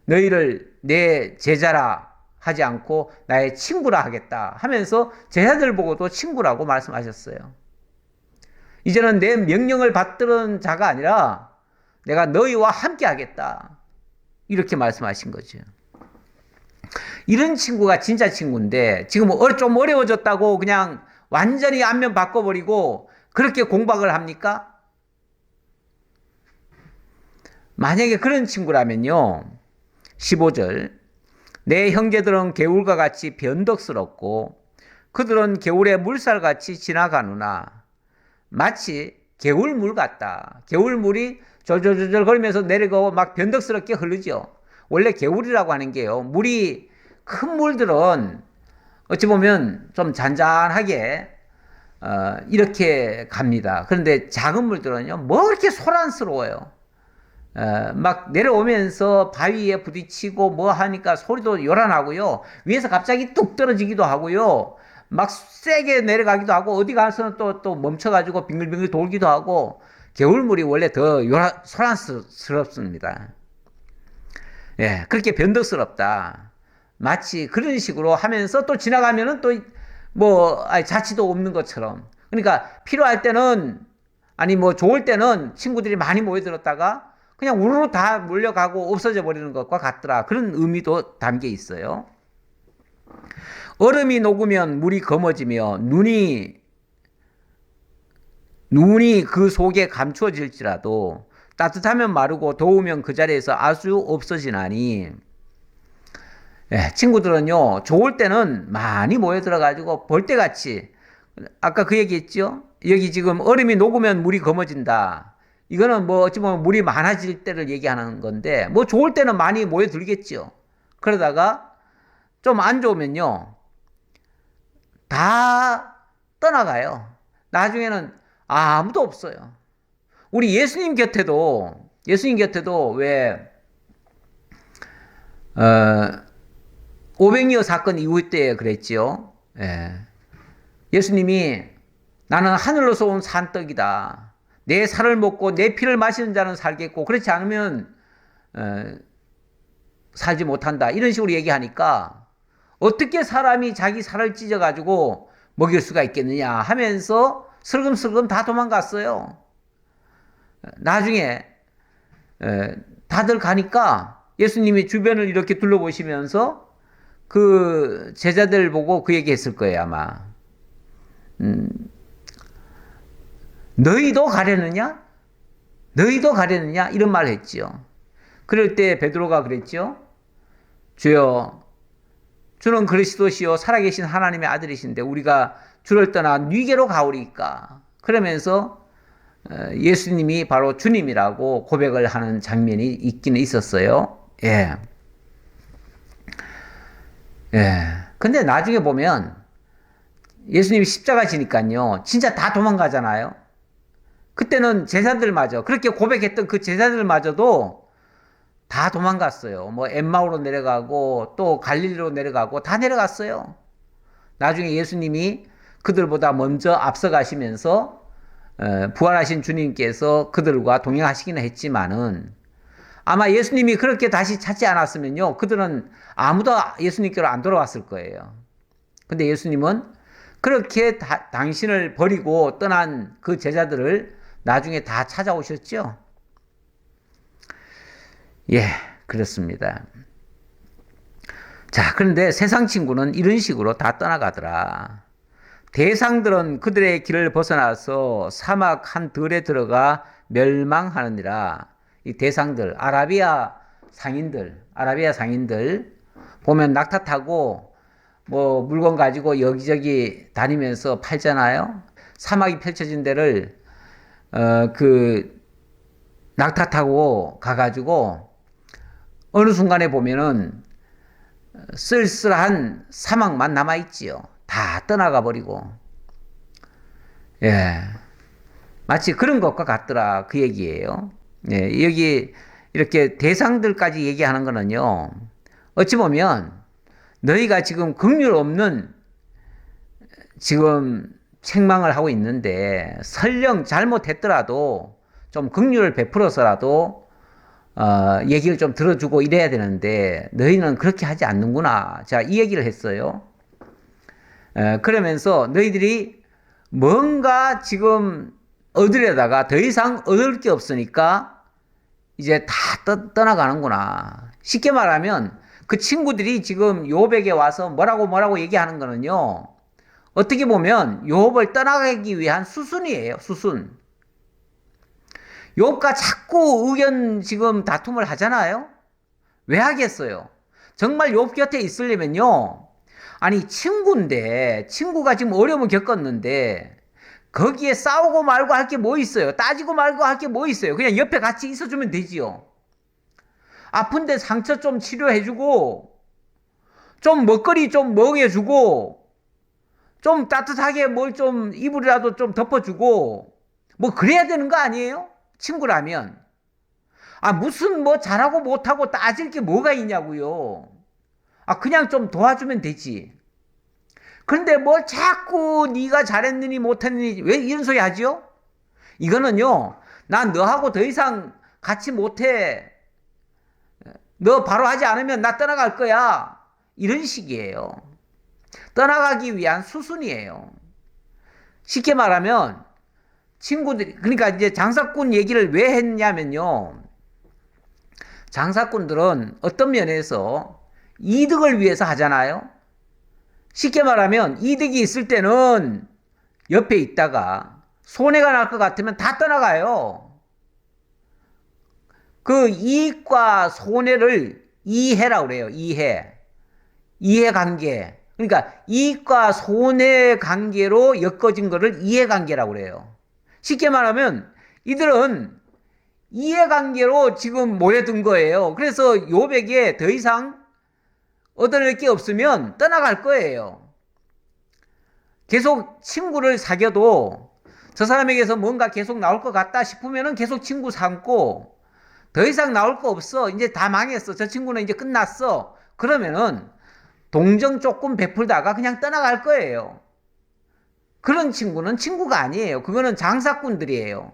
너희를 내 제자라 하지 않고 나의 친구라 하겠다 하면서 제자들 보고도 친구라고 말씀하셨어요. 이제는 내 명령을 받들은 자가 아니라 내가 너희와 함께 하겠다. 이렇게 말씀하신 거죠. 이런 친구가 진짜 친구인데 지금 좀 어려워졌다고 그냥 완전히 안면 바꿔버리고 그렇게 공박을 합니까? 만약에 그런 친구라면요. 15절 내 형제들은 개울과 같이 변덕스럽고 그들은 개울의 물살같이 지나가누나 마치 개울물 같다. 개울물이 졸졸졸 거리면서 내려가고 막 변덕스럽게 흐르죠. 원래 개울이라고 하는 게요. 물이 큰 물들은 어찌 보면 좀 잔잔하게 이렇게 갑니다. 그런데 작은 물들은요. 뭐 그렇게 소란스러워요. 막 내려오면서 바위에 부딪히고 뭐 하니까 소리도 요란하고요. 위에서 갑자기 뚝 떨어지기도 하고요. 막 세게 내려가기도 하고 어디 가서는 또 멈춰가지고 빙글빙글 돌기도 하고 개울물이 원래 더 소란스럽습니다. 예, 그렇게 변덕스럽다. 마치 그런 식으로 하면서 또 지나가면은 또 뭐 자취도 없는 것처럼. 그러니까 필요할 때는 아니 뭐 좋을 때는 친구들이 많이 모여들었다가 그냥 우르르 다 몰려가고 없어져 버리는 것과 같더라. 그런 의미도 담겨 있어요. 얼음이 녹으면 물이 검어지며 눈이 그 속에 감추어질지라도 따뜻하면 마르고 더우면 그 자리에서 아주 없어지나니 친구들은요 좋을 때는 많이 모여들어가지고 벌떼같이 아까 그 얘기했죠. 여기 지금 얼음이 녹으면 물이 검어진다. 이거는 뭐 어찌 보면 물이 많아질 때를 얘기하는 건데 뭐 좋을 때는 많이 모여들겠죠. 그러다가 좀 안 좋으면요 다 떠나가요. 나중에는 아무도 없어요. 우리 예수님 곁에도 왜 500여 사건 이후 때 그랬지요. 예수님이 나는 하늘로서 온 산떡이다. 내 살을 먹고 내 피를 마시는 자는 살겠고 그렇지 않으면 살지 못한다. 이런 식으로 얘기하니까 어떻게 사람이 자기 살을 찢어가지고 먹일 수가 있겠느냐 하면서 슬금슬금 다 도망갔어요. 나중에 다들 가니까 예수님이 주변을 이렇게 둘러보시면서 그 제자들 보고 그 얘기했을 거예요 아마. 너희도 가려느냐? 너희도 가려느냐? 이런 말을 했지요. 그럴 때 베드로가 그랬죠. 주여 주는 그리스도시요 살아계신 하나님의 아들이신데 우리가 주를 떠나 뉘게로 가오리까. 그러면서 예수님이 바로 주님이라고 고백을 하는 장면이 있기는 있었어요. 예. 근데 나중에 보면 예수님이 십자가 지니까요. 진짜 다 도망가잖아요. 그때는 제자들마저 그렇게 고백했던 그 제자들마저도 다 도망갔어요. 뭐 엠마오로 내려가고 또 갈릴리로 내려가고 다 내려갔어요. 나중에 예수님이 그들보다 먼저 앞서가시면서 부활하신 주님께서 그들과 동행하시기는 했지만은 아마 예수님이 그렇게 다시 찾지 않았으면요, 그들은 아무도 예수님께로 안 돌아왔을 거예요. 근데 예수님은 그렇게 당신을 버리고 떠난 그 제자들을 나중에 다 찾아오셨죠? 예, 그렇습니다. 자, 그런데 세상 친구는 이런 식으로 다 떠나가더라. 대상들은 그들의 길을 벗어나서 사막 한 들에 들어가 멸망하느니라. 이 대상들, 아라비아 상인들 보면 낙타 타고 뭐 물건 가지고 여기저기 다니면서 팔잖아요. 사막이 펼쳐진 데를 그 낙타 타고 가가지고 어느 순간에 보면은 쓸쓸한 사막만 남아있지요. 다 떠나가 버리고. 예. 마치 그런 것과 같더라. 그 얘기예요. 예. 여기 이렇게 대상들까지 얘기하는 거는요. 어찌 보면 너희가 지금 긍휼 없는 지금 책망을 하고 있는데 설령 잘못했더라도 좀 긍휼을 베풀어서라도 얘기를 좀 들어주고 이래야 되는데 너희는 그렇게 하지 않는구나. 자, 이 얘기를 했어요. 그러면서 너희들이 뭔가 지금 얻으려다가 더 이상 얻을 게 없으니까 이제 다 떠나가는구나. 쉽게 말하면 그 친구들이 지금 욥에게 와서 뭐라고 얘기하는 거는요. 어떻게 보면 욥을 떠나가기 위한 수순이에요. 수순. 욥과 자꾸 의견 지금 다툼을 하잖아요. 왜 하겠어요? 정말 욥 곁에 있으려면요. 아니 친구가 지금 어려움을 겪었는데 거기에 싸우고 말고 할 게 뭐 있어요? 따지고 말고 할 게 뭐 있어요? 그냥 옆에 같이 있어주면 되지요. 아픈데 상처 좀 치료해주고 좀 먹거리 좀 먹여주고 좀 따뜻하게 뭘 좀 이불이라도 좀 덮어주고 뭐 그래야 되는 거 아니에요? 친구라면. 무슨 뭐 잘하고 못하고 따질 게 뭐가 있냐고요. 그냥 좀 도와주면 되지. 그런데 뭘 자꾸 네가 잘했느니 못했느니 왜 이런 소리 하지요? 이거는요. 난 너하고 더 이상 같이 못해. 너 바로 하지 않으면 나 떠나갈 거야. 이런 식이에요. 떠나가기 위한 수순이에요. 쉽게 말하면 친구들이 그러니까 이제 장사꾼 얘기를 왜 했냐면요. 장사꾼들은 어떤 면에서 이득을 위해서 하잖아요. 쉽게 말하면 이득이 있을 때는 옆에 있다가 손해가 날 것 같으면 다 떠나가요. 그 이익과 손해를 이해라고 그래요. 이해관계. 그러니까 이익과 손해 관계로 엮어진 거를 이해관계라고 그래요. 쉽게 말하면 이들은 이해관계로 지금 모여든 거예요. 그래서 욥에게 더 이상 얻어낼 게 없으면 떠나갈 거예요. 계속 친구를 사귀어도 저 사람에게서 뭔가 계속 나올 것 같다 싶으면 계속 친구 삼고 더 이상 나올 거 없어. 이제 다 망했어. 저 친구는 이제 끝났어. 그러면은 동정 조금 베풀다가 그냥 떠나갈 거예요. 그런 친구는 친구가 아니에요. 그거는 장사꾼들이에요.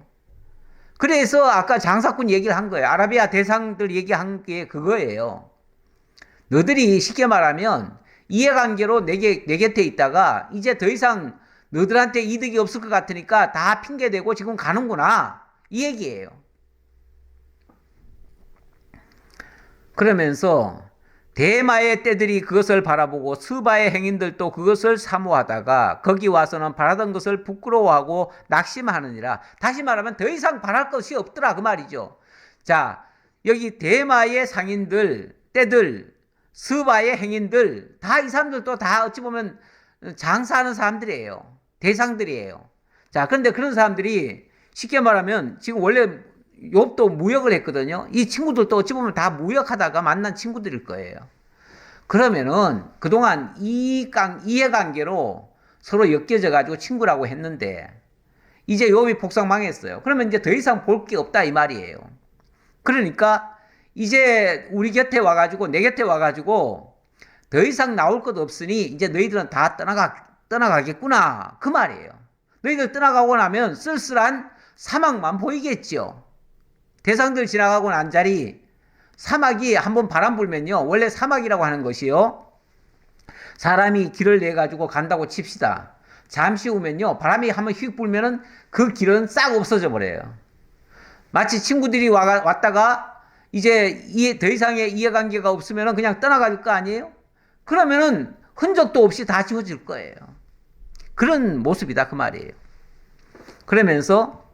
그래서 아까 장사꾼 얘기를 한 거예요. 아라비아 대상들 얘기한 게 그거예요. 너들이 쉽게 말하면 이해관계로 내 곁에 있다가 이제 더 이상 너들한테 이득이 없을 것 같으니까 다 핑계대고 지금 가는구나. 이 얘기예요. 그러면서 대마의 떼들이 그것을 바라보고 스바의 행인들도 그것을 사모하다가 거기 와서는 바라던 것을 부끄러워하고 낙심하느니라. 다시 말하면 더 이상 바랄 것이 없더라 그 말이죠. 자, 여기 대마의 상인들, 떼들, 스바의 행인들 다 이 사람들도 다 어찌 보면 장사하는 사람들이에요. 대상들이에요. 자, 그런데 그런 사람들이 쉽게 말하면 지금 원래 욥도 무역을 했거든요. 이 친구들도 어찌 보면 다 무역하다가 만난 친구들일 거예요. 그러면은 그동안 이해관계로 서로 엮여져 가지고 친구라고 했는데 이제 욥이 폭삭 망했어요. 그러면 이제 더 이상 볼 게 없다 이 말이에요. 그러니까 이제 우리 곁에 와가지고 내 곁에 와가지고 더 이상 나올 것 없으니 이제 너희들은 다 떠나가겠구나 그 말이에요. 너희들 떠나가고 나면 쓸쓸한 사막만 보이겠죠. 대상들 지나가고 난 자리 사막이 한번 바람 불면요. 원래 사막이라고 하는 것이요. 사람이 길을 내 가지고 간다고 칩시다. 잠시 후면요. 바람이 한번 휙 불면은 그 길은 싹 없어져 버려요. 마치 친구들이 왔다가 이제 더 이상의 이해관계가 없으면은 그냥 떠나갈 거 아니에요? 그러면은 흔적도 없이 다 지워질 거예요. 그런 모습이다 그 말이에요. 그러면서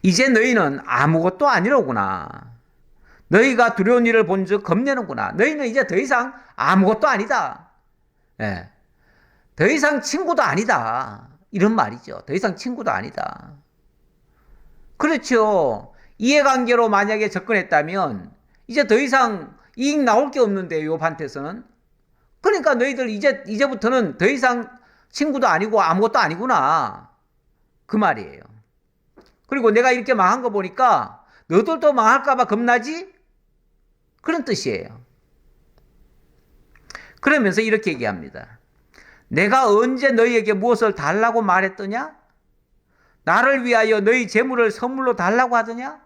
이제 너희는 아무것도 아니로구나. 너희가 두려운 일을 본즉 겁내는구나. 너희는 이제 더 이상 아무것도 아니다. 예. 더 이상 친구도 아니다. 이런 말이죠. 더 이상 친구도 아니다. 그렇죠. 이해관계로 만약에 접근했다면 이제 더 이상 이익 나올 게 없는데 욥한테서는. 그러니까 너희들 이제부터는 더 이상 친구도 아니고 아무것도 아니구나. 그 말이에요. 그리고 내가 이렇게 망한 거 보니까 너들도 망할까봐 겁나지? 그런 뜻이에요. 그러면서 이렇게 얘기합니다. 내가 언제 너희에게 무엇을 달라고 말했더냐? 나를 위하여 너희 재물을 선물로 달라고 하더냐?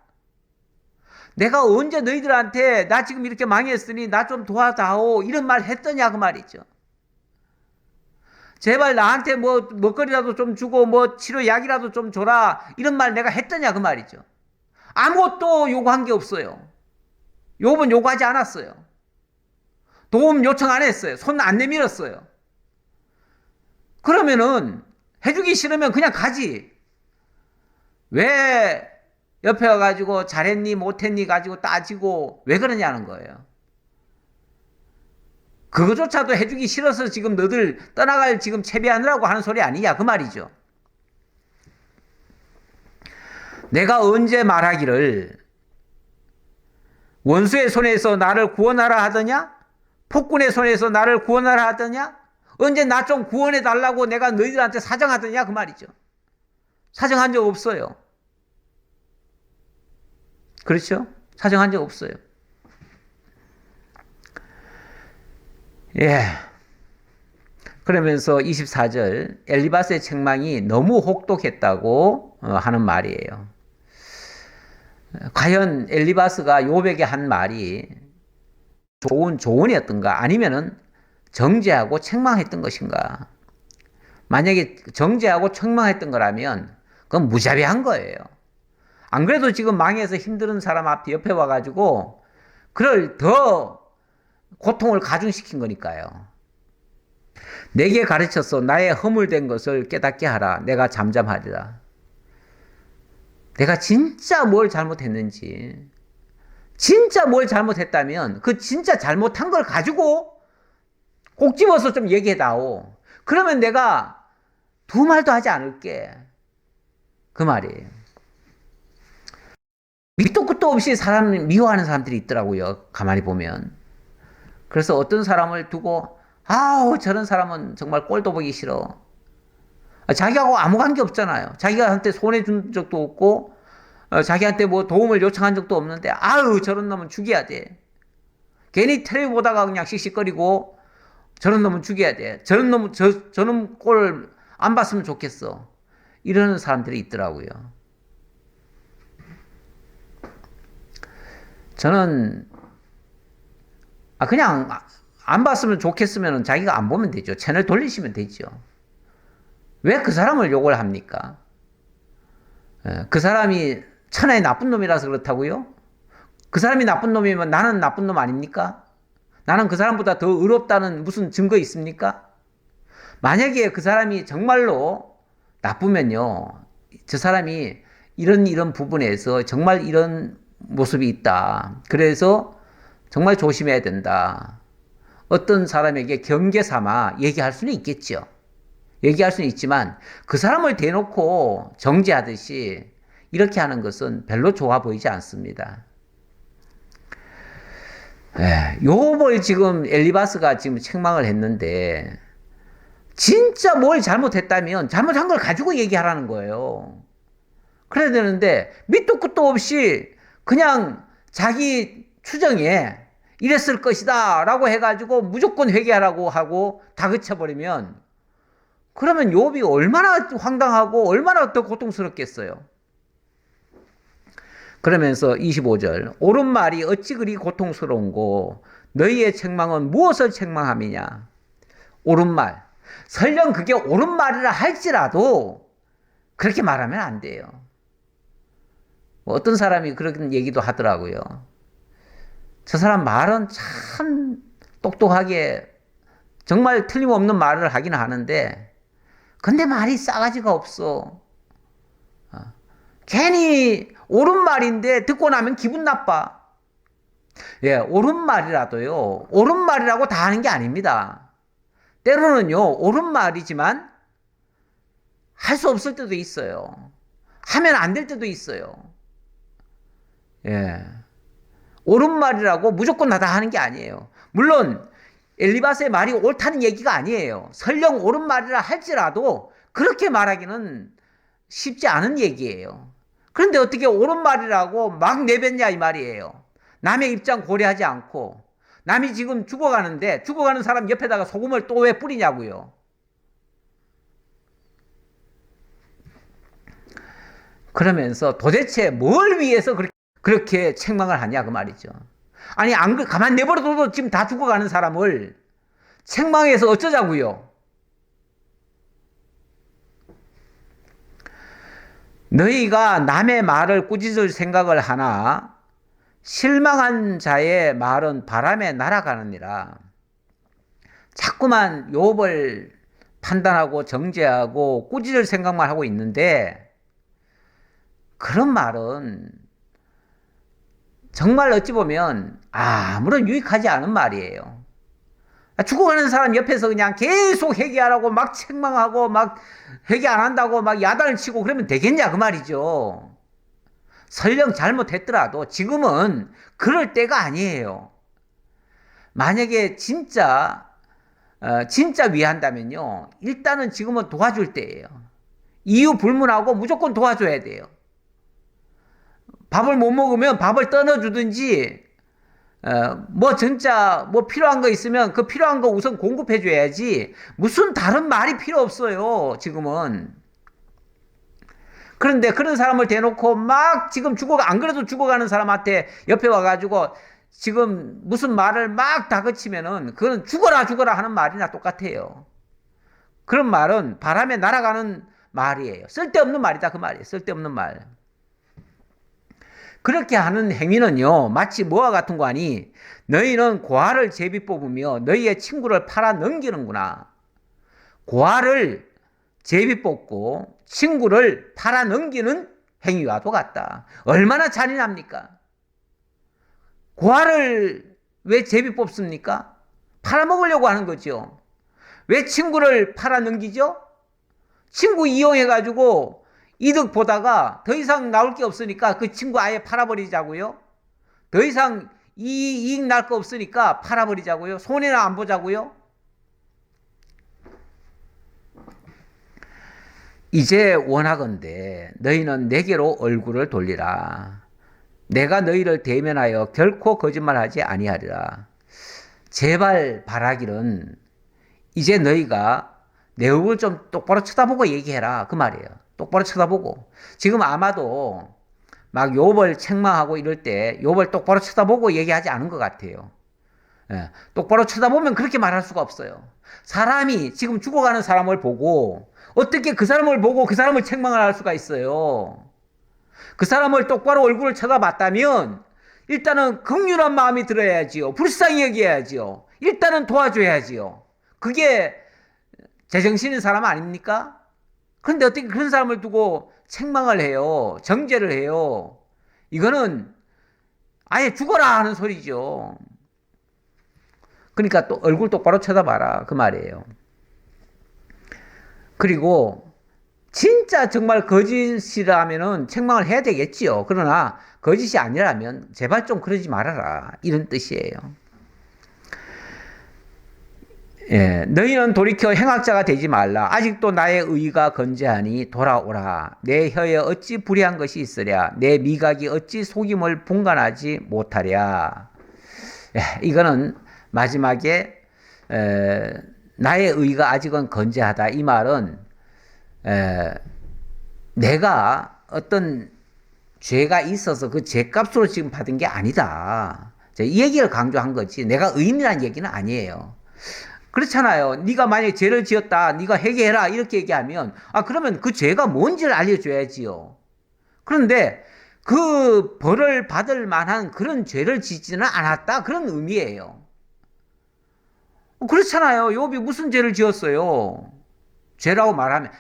내가 언제 너희들한테 나 지금 이렇게 망했으니 나 좀 도와다오 이런 말 했더냐 그 말이죠. 제발 나한테 뭐 먹거리라도 좀 주고 뭐 치료약이라도 좀 줘라 이런 말 내가 했더냐 그 말이죠. 아무것도 요구한 게 없어요. 욥은 요구하지 않았어요. 도움 요청 안 했어요. 손 안 내밀었어요. 그러면은 해주기 싫으면 그냥 가지. 왜 옆에 와가지고 잘했니 못했니 가지고 따지고 왜 그러냐는 거예요. 그거조차도 해주기 싫어서 지금 너들 떠나갈 지금 채비하느라고 하는 소리 아니냐 그 말이죠. 내가 언제 말하기를 원수의 손에서 나를 구원하라 하더냐? 폭군의 손에서 나를 구원하라 하더냐? 언제 나 좀 구원해 달라고 내가 너희들한테 사정하더냐 그 말이죠. 사정한 적 없어요. 그렇죠? 사정한 적 없어요. 예. 그러면서 24절 엘리바스의 책망이 너무 혹독했다고 하는 말이에요. 과연 엘리바스가 욥에게 한 말이 좋은 조언이었던가 아니면은 정죄하고 책망했던 것인가? 만약에 정죄하고 책망했던 거라면 그건 무자비한 거예요. 안 그래도 지금 망해서 힘든 사람 앞에 옆에 와가지고 그를 더 고통을 가중시킨 거니까요. 내게 가르쳐서 나의 허물된 것을 깨닫게 하라. 내가 잠잠하리라. 내가 진짜 뭘 잘못했는지, 진짜 뭘 잘못했다면 그 진짜 잘못한 걸 가지고 꼭 집어서 좀 얘기해다오. 그러면 내가 두 말도 하지 않을게. 그 말이에요. 밑도 끝도 없이 사람을 미워하는 사람들이 있더라고요. 가만히 보면. 그래서 어떤 사람을 두고 아우 저런 사람은 정말 꼴도 보기 싫어. 자기하고 아무 관계 없잖아요. 자기한테 손해준 적도 없고 자기한테 뭐 도움을 요청한 적도 없는데 아우 저런 놈은 죽여야 돼. 괜히 텔레비 보다가 그냥 씩씩거리고 저런 놈은 죽여야 돼. 저런 놈은 저놈 꼴 안 봤으면 좋겠어. 이러는 사람들이 있더라고요. 저는 그냥 안 봤으면 좋겠으면 자기가 안 보면 되죠. 채널 돌리시면 되죠. 왜 그 사람을 욕을 합니까? 그 사람이 천하의 나쁜 놈이라서 그렇다고요? 그 사람이 나쁜 놈이면 나는 나쁜 놈 아닙니까? 나는 그 사람보다 더 의롭다는 무슨 증거 있습니까? 만약에 그 사람이 정말로 나쁘면요. 저 사람이 이런 부분에서 정말 이런 모습이 있다. 그래서 정말 조심해야 된다. 어떤 사람에게 경계 삼아 얘기할 수는 있겠죠. 얘기할 수는 있지만 그 사람을 대놓고 정죄하듯이 이렇게 하는 것은 별로 좋아 보이지 않습니다. 욥을 지금 엘리바스가 지금 책망을 했는데 진짜 뭘 잘못했다면 잘못한 걸 가지고 얘기하라는 거예요. 그래야 되는데 밑도 끝도 없이 그냥 자기 추정에 이랬을 것이다 라고 해가지고 무조건 회개하라고 하고 다그쳐버리면 그러면 욥이 얼마나 황당하고 얼마나 더 고통스럽겠어요. 그러면서 25절 옳은 말이 어찌 그리 고통스러운고 너희의 책망은 무엇을 책망함이냐. 옳은 말. 설령 그게 옳은 말이라 할지라도 그렇게 말하면 안 돼요. 뭐 어떤 사람이 그런 얘기도 하더라고요. 저 사람 말은 참 똑똑하게 정말 틀림없는 말을 하긴 하는데 근데 말이 싸가지가 없어. 괜히 옳은 말인데 듣고 나면 기분 나빠. 예, 옳은 말이라도요. 옳은 말이라고 다 하는 게 아닙니다. 때로는요. 옳은 말이지만 할 수 없을 때도 있어요. 하면 안 될 때도 있어요. 예. 옳은 말이라고 무조건 다 하는 게 아니에요. 물론 엘리바스의 말이 옳다는 얘기가 아니에요. 설령 옳은 말이라 할지라도 그렇게 말하기는 쉽지 않은 얘기예요. 그런데 어떻게 옳은 말이라고 막 내뱉냐 이 말이에요. 남의 입장 고려하지 않고 남이 지금 죽어가는데 죽어가는 사람 옆에다가 소금을 또 왜 뿌리냐고요. 그러면서 도대체 뭘 위해서 그렇게 책망을 하냐 그 말이죠. 아니 가만 내버려둬도 지금 다 죽어가는 사람을 책망해서 어쩌자고요. 너희가 남의 말을 꾸짖을 생각을 하나 실망한 자의 말은 바람에 날아가느니라. 자꾸만 욥을 판단하고 정죄하고 꾸짖을 생각만 하고 있는데 그런 말은 정말 어찌 보면 아무런 유익하지 않은 말이에요. 죽어가는 사람 옆에서 그냥 계속 회개하라고 막 책망하고 막 회개 안 한다고 막 야단을 치고 그러면 되겠냐 그 말이죠. 설령 잘못했더라도 지금은 그럴 때가 아니에요. 만약에 진짜 위한다면요. 일단은 지금은 도와줄 때예요. 이유 불문하고 무조건 도와줘야 돼요. 밥을 못 먹으면 밥을 떠넣어주든지 진짜 필요한 거 있으면 그 필요한 거 우선 공급해 줘야지 무슨 다른 말이 필요 없어요 지금은. 그런데 그런 사람을 대놓고 막 지금 안 그래도 죽어가는 사람한테 옆에 와가지고 지금 무슨 말을 막 다그치면은 그건 죽어라 하는 말이나 똑같아요. 그런 말은 바람에 날아가는 말이에요. 쓸데없는 말이다 그 말이에요. 쓸데없는 말. 그렇게 하는 행위는요, 마치 뭐와 같은 거 아니, 너희는 고아를 제비 뽑으며 너희의 친구를 팔아 넘기는구나. 고아를 제비 뽑고 친구를 팔아 넘기는 행위와도 같다. 얼마나 잔인합니까? 고아를 왜 제비 뽑습니까? 팔아먹으려고 하는 거죠. 왜 친구를 팔아 넘기죠? 친구 이용해가지고 이득 보다가 더 이상 나올 게 없으니까 그 친구 아예 팔아버리자고요. 더 이상 이익 날 거 없으니까 팔아버리자고요. 손해나 안 보자고요. 이제 원하건대 너희는 내게로 얼굴을 돌리라. 내가 너희를 대면하여 결코 거짓말하지 아니하리라. 제발 바라기는 이제 너희가 내 얼굴 좀 똑바로 쳐다보고 얘기해라 그 말이에요. 똑바로 쳐다보고. 지금 아마도 막 욥을 책망하고 이럴 때 욥을 똑바로 쳐다보고 얘기하지 않은 것 같아요. 예, 똑바로 쳐다보면 그렇게 말할 수가 없어요. 사람이 지금 죽어가는 사람을 보고 어떻게 그 사람을 보고 그 사람을 책망을 할 수가 있어요. 그 사람을 똑바로 얼굴을 쳐다봤다면 일단은 긍휼한 마음이 들어야지요. 불쌍히 여겨야지요. 일단은 도와줘야지요. 그게 제정신인 사람 아닙니까? 그런데 어떻게 그런 사람을 두고 책망을 해요. 정죄를 해요. 이거는 아예 죽어라 하는 소리죠. 그러니까 또 얼굴 똑바로 쳐다봐라 그 말이에요. 그리고 진짜 정말 거짓이라면은 책망을 해야 되겠지요. 그러나 거짓이 아니라면 제발 좀 그러지 말아라 이런 뜻이에요. 예, 너희는 돌이켜 행악자가 되지 말라. 아직도 나의 의가 건재하니 돌아오라. 내 혀에 어찌 불의한 것이 있으랴. 내 미각이 어찌 속임을 분간하지 못하랴. 예, 이거는 마지막에 나의 의가 아직은 건재하다. 이 말은 내가 어떤 죄가 있어서 그 죄값으로 지금 받은 게 아니다. 이 얘기를 강조한 거지. 내가 의인이라는 얘기는 아니에요. 그렇잖아요. 네가 만약에 죄를 지었다. 네가 회개해라. 이렇게 얘기하면 그러면 그 죄가 뭔지를 알려줘야지요. 그런데 그 벌을 받을 만한 그런 죄를 짓지는 않았다. 그런 의미예요. 그렇잖아요. 욥이 무슨 죄를 지었어요? 죄라고 말하면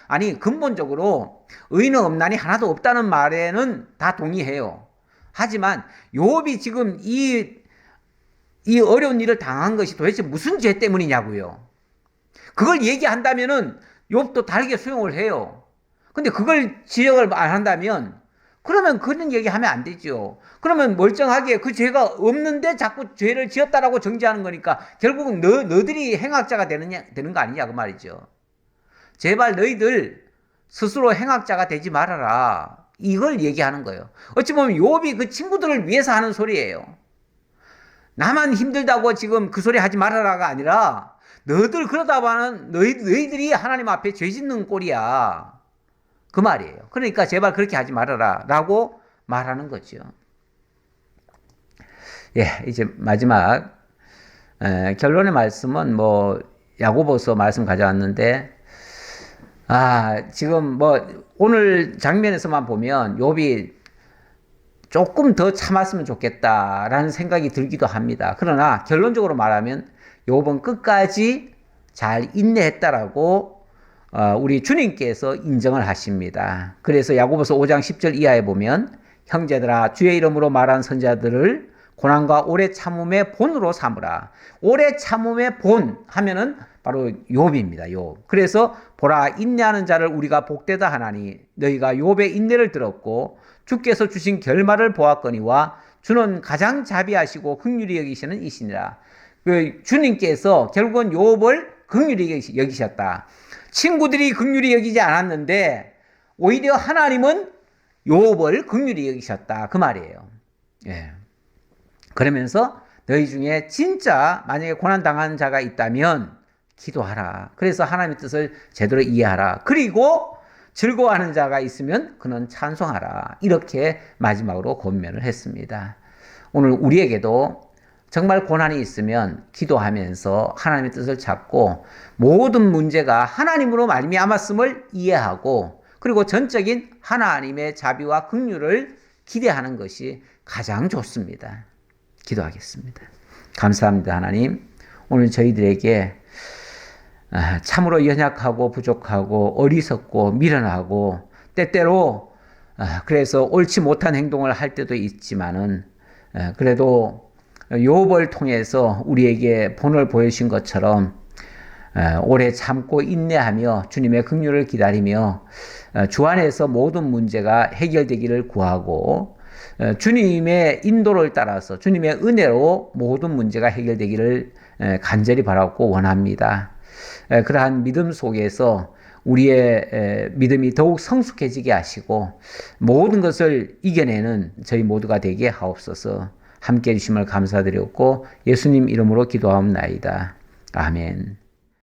근본적으로 의인은 없나니 하나도 없다는 말에는 다 동의해요. 하지만 욥이 지금 이 어려운 일을 당한 것이 도대체 무슨 죄 때문이냐고요. 그걸 얘기한다면은 욥도 다르게 수용을 해요. 근데 그걸 지적을 안 한다면 그러면 그런 얘기하면 안 되죠. 그러면 멀쩡하게 그 죄가 없는데 자꾸 죄를 지었다라고 정죄하는 거니까 결국은 너들이 행악자가 되는 거 아니냐 그 말이죠. 제발 너희들 스스로 행악자가 되지 말아라. 이걸 얘기하는 거예요. 어찌 보면 욥이 그 친구들을 위해서 하는 소리예요. 나만 힘들다고 지금 그 소리 하지 말아라가 아니라 너희들 그러다 보면 너희들이 하나님 앞에 죄 짓는 꼴이야. 그 말이에요. 그러니까 제발 그렇게 하지 말아라 라고 말하는 거죠. 예, 이제 마지막 결론의 말씀은 야고보서 말씀 가져왔는데 지금 오늘 장면에서만 보면 욥이 조금 더 참았으면 좋겠다라는 생각이 들기도 합니다. 그러나 결론적으로 말하면 욥은 끝까지 잘 인내했다라고 우리 주님께서 인정을 하십니다. 그래서 야고보서 5장 10절 이하에 보면 형제들아 주의 이름으로 말한 선자들을 고난과 오래 참음의 본으로 삼으라. 오래 참음의 본 하면은 바로 욥입니다. 욥. 그래서 보라 인내하는 자를 우리가 복되다 하나니 너희가 욥의 인내를 들었고 주께서 주신 결말을 보았거니와 주는 가장 자비하시고 긍휼히 여기시는 이시니라. 그 주님께서 결국은 욥을 긍휼히 여기셨다. 친구들이 긍휼히 여기지 않았는데 오히려 하나님은 욥을 긍휼히 여기셨다. 그 말이에요. 예. 그러면서 너희 중에 진짜 만약에 고난당한 자가 있다면 기도하라. 그래서 하나님의 뜻을 제대로 이해하라. 그리고 즐거워하는 자가 있으면 그는 찬송하라. 이렇게 마지막으로 권면을 했습니다. 오늘 우리에게도 정말 고난이 있으면 기도하면서 하나님의 뜻을 찾고 모든 문제가 하나님으로 말미암았음을 이해하고 그리고 전적인 하나님의 자비와 긍휼을 기대하는 것이 가장 좋습니다. 기도하겠습니다. 감사합니다, 하나님. 오늘 저희들에게 참으로 연약하고 부족하고 어리석고 미련하고 때때로 그래서 옳지 못한 행동을 할 때도 있지만은 그래도 욥을 통해서 우리에게 본을 보여주신 것처럼 오래 참고 인내하며 주님의 긍휼을 기다리며 주 안에서 모든 문제가 해결되기를 구하고 주님의 인도를 따라서 주님의 은혜로 모든 문제가 해결되기를 간절히 바라고 원합니다. 그러한 믿음 속에서 우리의 믿음이 더욱 성숙해지게 하시고 모든 것을 이겨내는 저희 모두가 되게 하옵소서. 함께해 주심을 감사드렸고 예수님 이름으로 기도하옵나이다. 아멘.